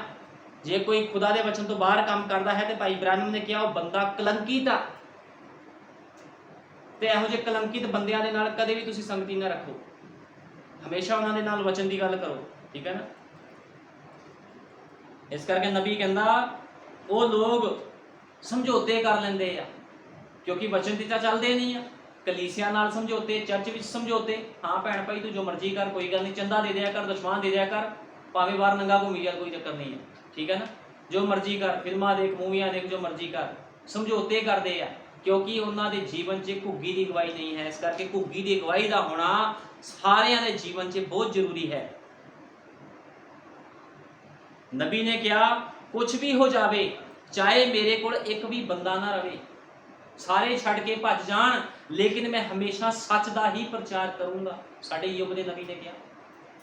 Speaker 2: ਜੇ ਕੋਈ ਖੁਦਾ ਦੇ ਵਚਨ ਤੋਂ ਬਾਹਰ ਕੰਮ ਕਰਦਾ ਹੈ ਤੇ ਭਾਈ ਬ੍ਰੈਨਮ ਨੇ ਕਿਹਾ ਉਹ ਬੰਦਾ ਕਲੰਕੀਤ ਆ। ਤੇ ਇਹੋ ਜਿਹੇ ਕਲੰਕਿਤ ਬੰਦਿਆਂ ਦੇ ਨਾਲ ਕਦੇ ਵੀ ਤੁਸੀਂ ਸੰਗਤੀ ਨਾ ਰੱਖੋ, ਹਮੇਸ਼ਾ ਉਹਨਾਂ ਦੇ ਨਾਲ ਵਚਨ ਦੀ ਗੱਲ ਕਰੋ, ਠੀਕ ਹੈ ਨਾ। ਇਸ ਕਰਕੇ ਨਬੀ ਕਹਿੰਦਾ ਉਹ ਲੋਕ ਸਮਝੌਤੇ ਕਰ ਲੈਂਦੇ ਆ, ਕਿਉਂਕਿ ਵਚਨ ਦੀ ਤਾਂ ਚੱਲਦੇ ਨਹੀਂ ਆ। ਕਲੀਸਿਆ ਨਾਲ ਸਮਝੌਤੇ, ਚਰਚ ਵਿੱਚ ਸਮਝੌਤੇ, ਹਾਂ ਭੈਣ ਭਾਈ ਤੂੰ ਜੋ ਮਰਜ਼ੀ ਕਰ, ਕੋਈ ਗੱਲ ਨਹੀਂ, ਚੰਦਾ ਦੇ ਦਿਆ ਕਰ, ਦਸ਼ਮਾਨ ਦੇ ਦਿਆ ਕਰ, ਭਾਵੇਂ ਬਾਹਰ ਨੰਗਾ ਘੁੰਮੀ ਜਾ, ਕੋਈ ਚੱਕਰ ਨਹੀਂ ਹੈ, ਠੀਕ ਹੈ ਨਾ। ਜੋ ਮਰਜ਼ੀ ਕਰ, ਫਿਲਮਾਂ ਦੇਖ, ਮੂਵੀਆਂ ਦੇਖ, ਜੋ ਮਰਜ਼ੀ ਕਰ। ਸਮਝੌਤੇ ਕਰਦੇ ਆ ਕਿਉਂਕਿ ਉਹਨਾਂ ਦੇ ਜੀਵਨ 'ਚ ਘੁੱਗੀ ਦੀ ਅਗਵਾਈ ਨਹੀਂ ਹੈ। ਇਸ ਕਰਕੇ ਘੁੱਗੀ ਦੀ ਅਗਵਾਈ ਦਾ ਹੋਣਾ ਸਾਰਿਆਂ ਦੇ ਜੀਵਨ 'ਚ ਬਹੁਤ ਜ਼ਰੂਰੀ ਹੈ। ਨਬੀ ਨੇ ਕਿਹਾ ਕੁਝ ਵੀ ਹੋ ਜਾਵੇ, ਚਾਹੇ ਮੇਰੇ ਕੋਲ ਇੱਕ ਵੀ ਬੰਦਾ ਨਾ ਰਵੇ, ਸਾਰੇ ਛੱਡ ਕੇ ਭੱਜ ਜਾਣ, ਲੇਕਿਨ ਮੈਂ ਹਮੇਸ਼ਾ ਸੱਚ ਦਾ ਹੀ ਪ੍ਰਚਾਰ ਕਰੂੰਗਾ। ਸਾਡੇ ਯੁੱਗ ਦੇ ਨਬੀ ਨੇ ਕਿਹਾ,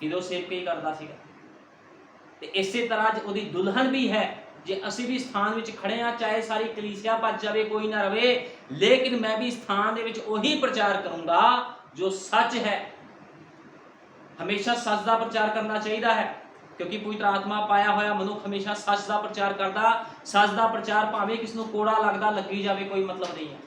Speaker 2: ਜਦੋਂ ਸੇਵਕ ਕਰਦਾ ਸੀਗਾ। ਤੇ ਇਸੇ ਤਰ੍ਹਾਂ ਉਹਦੀ ਦੁਲਹਨ ਵੀ ਹੈ। ਜੇ ਅਸੀਂ ਵੀ ਸਥਾਨ ਵਿੱਚ ਖੜੇ ਆ, ਚਾਹੇ ਸਾਰੀ ਕਲੀਸਿਆ ਭੱਜ ਜਾਵੇ, ਕੋਈ ਨਾ ਰਵੇ, ਲੇਕਿਨ ਮੈਂ ਵੀ ਸਥਾਨ ਦੇ ਵਿੱਚ ਉਹੀ ਪ੍ਰਚਾਰ ਕਰੂੰਗਾ ਜੋ ਸੱਚ ਹੈ। ਹਮੇਸ਼ਾ ਸੱਚ ਦਾ ਪ੍ਰਚਾਰ ਕਰਨਾ ਚਾਹੀਦਾ ਹੈ, ਕਿਉਂਕਿ ਪਵਿੱਤਰ ਆਤਮਾ ਪਾਇਆ ਹੋਇਆ ਮਨੁੱਖ ਹਮੇਸ਼ਾ ਸੱਚ ਦਾ ਪ੍ਰਚਾਰ ਕਰਦਾ। ਸੱਚ ਦਾ ਪ੍ਰਚਾਰ ਭਾਵੇਂ ਕਿਸ ਨੂੰ ਕੋੜਾ ਲੱਗਦਾ, ਲੱਗੀ ਜਾਵੇ, ਕੋਈ ਮਤਲਬ ਨਹੀਂ ਹੈ।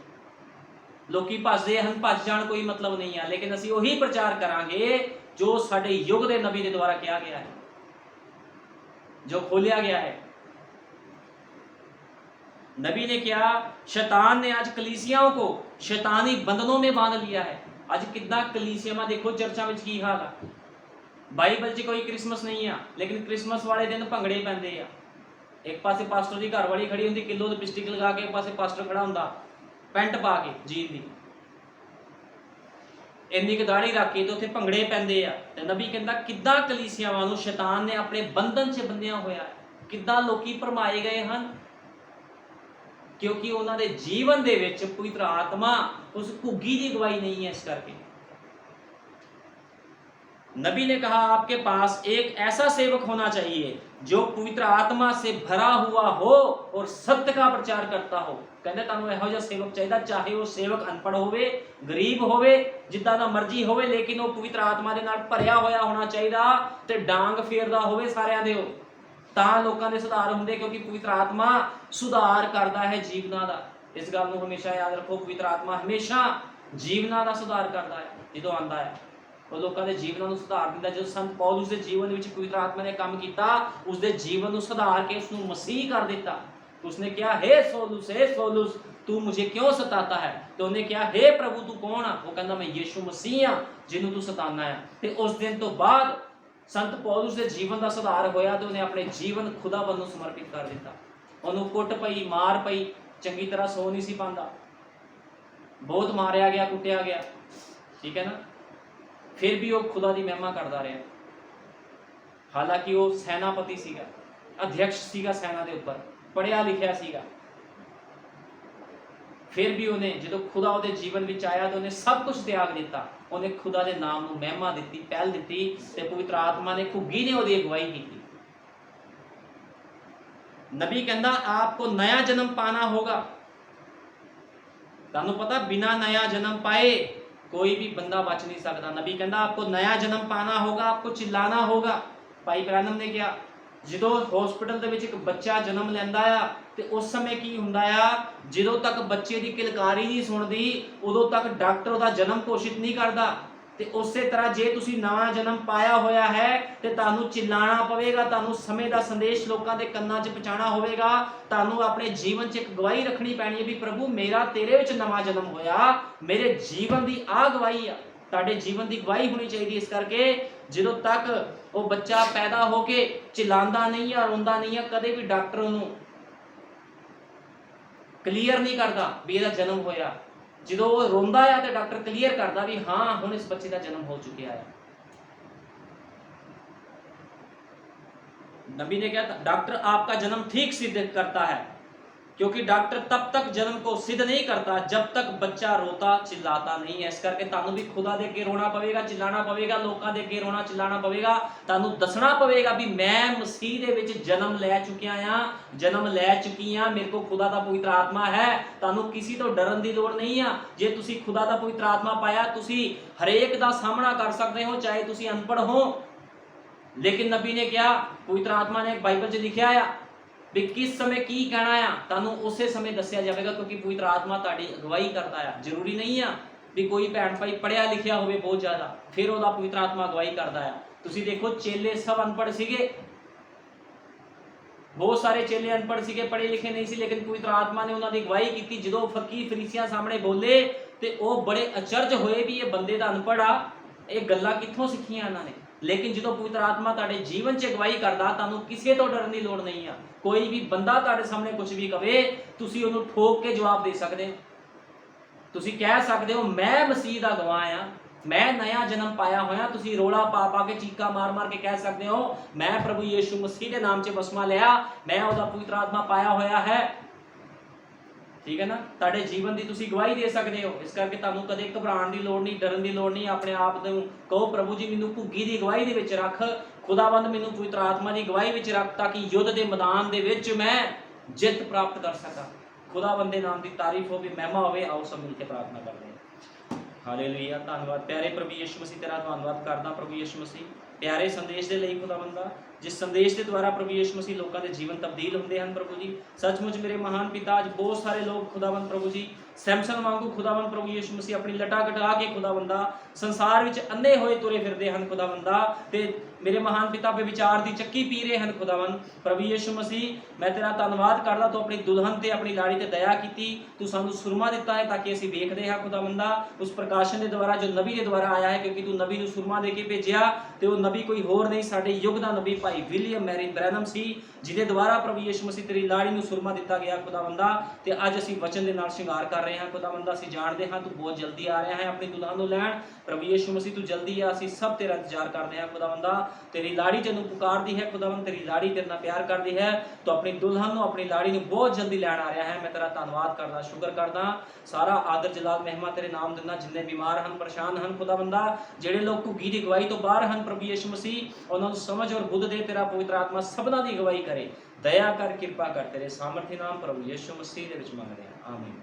Speaker 2: ਲੋਕੀ ਭੱਜਦੇ ਹਨ, ਭੱਜ ਜਾਣ, ਕੋਈ ਮਤਲਬ ਨਹੀਂ ਹੈ, ਲੇਕਿਨ ਅਸੀਂ ਉਹੀ ਪ੍ਰਚਾਰ ਕਰਾਂਗੇ ਜੋ ਸਾਡੇ ਯੁੱਗ ਦੇ ਨਬੀ ਦੇ ਦੁਆਰਾ ਕਿਹਾ ਗਿਆ ਹੈ, ਜੋ ਖੋਲਿਆ ਗਿਆ है। नबी ने क्या, शैतान ने आज कलीसियाओं को शैतानी बंधनों में बांध लिया है। आज कितना कलीसिया में देखो चर्चा में की हाल है। बाइबल च कोई क्रिसमस नहीं है, लेकिन क्रिसमस वाले दिन भंगड़े पैंदे आ। एक पासे पास्टर की घरवाली खड़ी होंगी किलो लिपस्टिक लगा के, एक पासे पास्टर खड़ा होंदा पैंट पा के जीन दी, ਇੰਨੀ ਕੁ ਦਾੜੀ ਰੱਖ ਕੇ ਤੇ ਉੱਥੇ ਭੰਗੜੇ ਪੈਂਦੇ ਆ। ਤੇ ਨਬੀ ਕਹਿੰਦਾ ਕਿੱਦਾਂ ਕਲੀਸਿਆਵਾਂ ਨੂੰ ਸ਼ੈਤਾਨ ਨੇ ਆਪਣੇ ਬੰਧਨ 'ਚ ਬੰਨਿਆ ਹੋਇਆ ਹੈ, ਕਿੱਦਾਂ ਲੋਕੀ ਭਰਮਾਏ ਗਏ ਹਨ, ਕਿਉਂਕਿ ਉਹਨਾਂ ਦੇ ਜੀਵਨ ਦੇ ਵਿੱਚ ਪਵਿੱਤਰ ਆਤਮਾ ਉਸ ਘੁੱਗੀ ਦੀ ਅਗਵਾਈ नहीं है। इस करके नबी ने कहा आपके पास एक ऐसा सेवक होना चाहिए जो पवित्र आत्मा से भरा हुआ हो और सत्य का प्रचार करता हो। कहते ਤੁਹਾਨੂੰ ਇਹੋ ਜਿਹਾ ਸੇਵਕ ਚਾਹੀਦਾ, ਚਾਹੇ ਉਹ ਸੇਵਕ ਅਨਪੜ੍ਹ ਹੋਵੇ, ਗਰੀਬ ਹੋਵੇ, ਜਿੱਦਾਂ ਦਾ ਮਰਜ਼ੀ ਹੋਵੇ, ਲੇਕਿਨ ਉਹ ਪਵਿੱਤਰ ਆਤਮਾ ਦੇ ਨਾਲ ਭਰਿਆ ਹੋਇਆ ਹੋਣਾ ਚਾਹੀਦਾ ਤੇ ਡਾਂਗ ਫੇਰਦਾ ਹੋਵੇ ਸਾਰਿਆਂ ਦੇ, ਤਾਂ ਲੋਕਾਂ ਦੇ ਸੁਧਾਰ ਹੁੰਦੇ, ਕਿਉਂਕਿ ਪਵਿੱਤਰ ਆਤਮਾ ਸੁਧਾਰ ਕਰਦਾ ਹੈ ਜੀਵਨਾਂ ਦਾ। ਇਸ ਗੱਲ ਨੂੰ ਹਮੇਸ਼ਾ ਯਾਦ ਰੱਖੋ, ਪਵਿੱਤਰ ਆਤਮਾ ਹਮੇਸ਼ਾ ਜੀਵਨਾਂ ਦਾ ਸੁਧਾਰ ਕਰਦਾ ਹੈ। ਜਦੋਂ ਆਉਂਦਾ ਹੈ ਉਹ ਲੋਕਾਂ ਦੇ ਜੀਵਨਾਂ ਨੂੰ ਸੁਧਾਰ ਦਿੰਦਾ। ਜਦੋਂ ਸੰਤ ਪੌਲੁਸ ਦੇ ਜੀਵਨ ਵਿੱਚ ਪਵਿੱਤਰ ਆਤਮਾ ਨੇ ਕੰਮ ਕੀਤਾ, ਉਸਦੇ ਜੀਵਨ ਨੂੰ ਸੁਧਾਰ ਕੇ ਉਸ ਨੂੰ ਮਸੀਹ ਕਰ ਦਿੱਤਾ। उसने क्या, हे सोलुस तू मुझे क्यों सताता है? तो उन्हें क्या, हे प्रभु तू कौन है? वो कहता मैं यीशु मसीह हाँ जिन्हों तू सताना है। ते उस दिन तो बाद ਸੰਤ ਪੌਲੁਸ ਦੇ ਜੀਵਨ ਦਾ ਸੁਧਾਰ ਹੋਇਆ ਤੇ ਉਹਨੇ ਆਪਣੇ ਜੀਵਨ ਖੁਦਾਵੰਦ ਨੂੰ ਸਮਰਪਿਤ ਕਰ ਦਿੱਤਾ। ਉਹਨੂੰ ਕੁੱਟ ਪਈ, ਮਾਰ ਪਈ, ਚੰਗੀ ਤਰ੍ਹਾਂ ਸੋ ਨਹੀਂ ਸੀ ਪਾਉਂਦਾ, ਬਹੁਤ ਮਾਰਿਆ ਗਿਆ, ਕੁੱਟਿਆ ਗਿਆ, ਠੀਕ ਹੈ ਨਾ। ਫਿਰ ਵੀ ਉਹ ਖੁਦਾ ਦੀ ਮਹਿਮਾ ਕਰਦਾ ਰਿਹਾ। ਹਾਲਾਂਕਿ ਉਹ ਸੈਨਾਪਤੀ ਸੀਗਾ, ਅਧਿਕਸ਼ ਸੀਗਾ ਸੈਨਾ ਦੇ ਉੱਪਰ, ਪੜ੍ਹਿਆ ਲਿਖਿਆ ਸੀਗਾ। ਫਿਰ ਵੀ ਉਹਨੇ ਜਦੋਂ ਖੁਦਾ ਉਹਦੇ ਜੀਵਨ ਵਿੱਚ ਆਇਆ ਤਾਂ ਉਹਨੇ ਸਭ ਕੁਝ ਤਿਆਗ ਦਿੱਤਾ। ਉਹਨੇ ਖੁਦਾ ਦੇ ਨਾਮ ਨੂੰ ਮਹਿਮਾ ਦਿੱਤੀ, ਪਹਿਲ ਦਿੱਤੀ ਤੇ ਪਵਿੱਤਰ ਆਤਮਾ ਨੇ, ਘੁੱਗੀ ਨੇ ਉਹਦੀ ਅਗਵਾਈ ਕੀਤੀ। ਨਬੀ ਕਹਿੰਦਾ ਆਪਕੋ ਨया ਜਨਮ ਪਾਣਾ ਹੋਗਾ। ਤੁਹਾਨੂੰ ਪਤਾ ਬਿਨਾ ਨया ਜਨਮ ਪਾਏ ਕੋਈ ਵੀ ਬੰਦਾ ਬਚ ਨਹੀਂ ਸਕਦਾ। ਨਬੀ ਕਹਿੰਦਾ ਆਪਕੋ ਨया ਜਨਮ ਪਾਣਾ ਹੋਗਾ, ਆਪਕੋ ਚਿल्लाना ਹੋਗਾ। ਭਾਈ ਬ੍ਰਾਨਮ ਨੇ ਕਿਹਾ ਜਦੋਂ ਹਸਪੀਟਲ ਦੇ ਵਿੱਚ ਇੱਕ ਬੱਚਾ ਜਨਮ ਲੈਂਦਾ ਆ ਤੇ ਉਸ ਸਮੇਂ ਕੀ ਹੁੰਦਾ ਆ, ਜਦੋਂ ਤੱਕ ਬੱਚੇ ਦੀ ਕਿਲਕਾਰੀ ਨਹੀਂ ਸੁਣਦੀ ਉਦੋਂ ਤੱਕ ਡਾਕਟਰ ਉਹਦਾ ਜਨਮ ਘੋਸ਼ਿਤ ਨਹੀਂ ਕਰਦਾ। ਤੇ ਉਸੇ ਤਰ੍ਹਾਂ ਜੇ ਤੁਸੀਂ ਨਵਾਂ ਜਨਮ ਪਾਇਆ ਹੋਇਆ ਹੈ ਤੇ ਤੁਹਾਨੂੰ ਚਿल्लाना ਪਵੇਗਾ, ਤੁਹਾਨੂੰ ਸਮੇਂ ਦਾ ਸੰਦੇਸ਼ ਲੋਕਾਂ ਦੇ ਕੰਨਾਂ 'ਚ ਪਹੁੰਚਾਉਣਾ ਹੋਵੇਗਾ, ਤੁਹਾਨੂੰ ਆਪਣੇ ਜੀਵਨ 'ਚ ਇੱਕ ਗਵਾਹੀ ਰੱਖਣੀ ਪੈਣੀ ਹੈ ਵੀ ਪ੍ਰਭੂ ਮੇਰਾ ਤੇਰੇ ਵਿੱਚ ਨਵਾਂ ਜਨਮ ਹੋਇਆ, ਮੇਰੇ ਜੀਵਨ ਦੀ ਆਹ ਗਵਾਹੀ ਆ। ਤੁਹਾਡੇ ਜੀਵਨ ਦੀ ਗਵਾਹੀ ਹੋਣੀ ਚਾਹੀਦੀ। ਇਸ ਕਰਕੇ ਜਦੋਂ ਤੱਕ ਉਹ ਬੱਚਾ ਪੈਦਾ ਹੋ ਕੇ ਚਿल्लांदा ਨਹੀਂ ਆ, ਰੋਂਦਾ ਨਹੀਂ ਆ, ਕਦੇ ਵੀ ਡਾਕਟਰ ਉਹਨੂੰ ਕਲੀਅਰ ਨਹੀਂ ਕਰਦਾ ਵੀ ਇਹਦਾ ਜਨਮ ਹੋਇਆ। ਜਦੋਂ ਉਹ ਰੋਂਦਾ ਆ ਤੇ ਡਾਕਟਰ ਕਲੀਅਰ ਕਰਦਾ ਵੀ ਹਾਂ ਹੁਣ ਇਸ ਬੱਚੇ ਦਾ ਜਨਮ ਹੋ ਚੁੱਕਿਆ ਹੈ। नबी ने कहा डॉक्टर आपका जन्म ठीक सिद्ध करता है, क्योंकि डॉक्टर तब तक जन्म को सिद्ध नहीं करता जब तक बच्चा रोता चिल्लाता नहीं है। इस करके तानू भी खुदा दे के रोना पवेगा, चिल्लाना पवेगा, लोकां दे के रोना चिल्लाना पवेगा, तानू दसना पवेगा भी मैं मसीह दे विच जन्म लै चुकिया हां, जन्म लै चुकी हां, मेरे को खुदा दा पवित्र आत्मा है। तानू किसी तो डरन दी लोड़ नहीं आ। जे तुसी खुदा दा पवित्र आत्मा पाया तुसी हरेक दा सामना कर सकते हो, चाहे तुसी अनपढ़ हो। लेकिन नबी ने क्या पवित्र आत्मा ने बाइबल च लिखा आ भी किस समय की कहना आ, तानू उसे समय दसिया जाएगा, क्योंकि पवित्र आत्मा ताड़ी अगवाई करता है। जरूरी नहीं आ भी कोई भैन भाई पढ़िया लिखिया होवे बहुत ज्यादा फिर ओदा पवित्र आत्मा अगवाई करता है। तुसी देखो चेले सब अनपढ़ सीगे, बहुत सारे चेले अनपढ़ सीगे, पढ़े लिखे नहीं सी, लेकिन पवित्र आत्मा ने उन्होंने अगवाई की। जो फकीर फरीसियां सामने बोले तो वो बड़े अचरज होए भी ये बंदे दा अनपढ़ आ, ये गल्लां कित्थों सिखियां इन्होंने। लेकिन जो पवित्र आत्मा ताड़े जीवन च अगवाई करता, तानू किसी तो डरन की लोड़ नहीं आ। कोई भी बंदा ताड़े सामने कुछ भी कहे तुसी उन्हें ठोक के जवाब दे सकते हो। तुसी कह सकते हो मैं मसीह दा गवाह आ, मैं नया जन्म पाया होया। तुसी रोला पा पा के चीका मार मार के कह सकते हो मैं प्रभु यीशु मसीह के नाम से बसमा लिया, मैं उसका पवित्र आत्मा पाया होया है। ठीक है ना, ताड़े जीवन की तुसी गवाही दे सकते हो। इस करके तुहानू कदे घबराण की लोड़ नहीं, डरन की लोड़ नहीं। अपने आप नूं कहो प्रभु जी मैनू घुग्गी की गवाही दे विच रख, खुदावंद मैनू पवित्र आत्मा की गवाही विच रख, ताकि युद्ध के मैदान दे विच मैं जित प्राप्त कर सका। खुदावंद के नाम की तारीफ हो, महिमा होवे। आओ सब मिलकर प्रार्थना करते हैं। हालेलुया, धन्यवाद प्यारे प्रभु यीशु मसीह, तेरा धन्यवाद करदा प्रभु यीशु मसीह प्यारे संदेश के लिए खुदावंदा, जिस संदेश के द्वारा प्रभु यीशु मसीह लोगों के जीवन तब्दील होंगे हैं प्रभु जी। सचमुच मेरे महान पिता अज बहुत सारे लोग खुदावंद प्रभु जी सैमसन वांगू खुदावंद प्रभु यीशु मसीह अपनी लटा कटा के खुदावंदा संसार विच अन्ने होए तुरे फिरदे हैं खुदावंदा, ते मेरे महान पिता बेविचार की चक्की पी रहे हैं खुदावंद प्रभु यीशु मसीह। मैं तेरा धन्यवाद करदा, तू अपनी दुल्हन ते अपनी लाड़ी ते दया की, तू सानू सुरमा दिता है ताकि असीं वेखदे हां खुदावंदा उस प्रकाशन के द्वारा जो नबी के द्वारा आया है, क्योंकि तू नबी नू सुरमा दे के भेजिया ते वो नबी कोई होर नहीं साडे युग दा नबी भाई विलियम मैरी ब्रैनम सी, जिहदे द्वारा प्रभु यीशु मसीह तेरी लाड़ी नू सुरमा दिता गया खुदावंदा। ते अज असीं वचन दे नाल श्रृंगार कर रहे हैं खुदावंदा। असीं जाणदे हां तू बहुत जल्दी आ रहा है अपनी दुल्हन नू लैण प्रभु यीशु मसीह, तू जल्दी आ, असीं सब तेरा इंतजार करते हैं खुदावंदा। तेरी लाड़ी तैनूं पुकारदी है खुदावंद, तेरी लाड़ी तेरे नाल प्यार करदी है, तो अपनी दुल्हन नू अपनी लाड़ी नू बहुत जल्दी लैण आ रहा है। मैं तेरा धन्नवाद करदा, शुक्र करदा, सारा आदर जलाल महिमा तेरे नाम दिंदा। जिन्ने बीमार हैं परेशान हैं खुदावंदा, जिहड़े लोग घुग्गी दी गवाही तो बाहर हैं प्रभु यीशु मसीह उन्हां नूं समझ और बुद्ध दे, तेरा पवित्र आत्मा सबना दी गवाही करे, दया कर, कृपा कर, तेरे सामर्थ्य नाम प्रभु यीशु मसीह दे विच मंगदे हां, आमीन।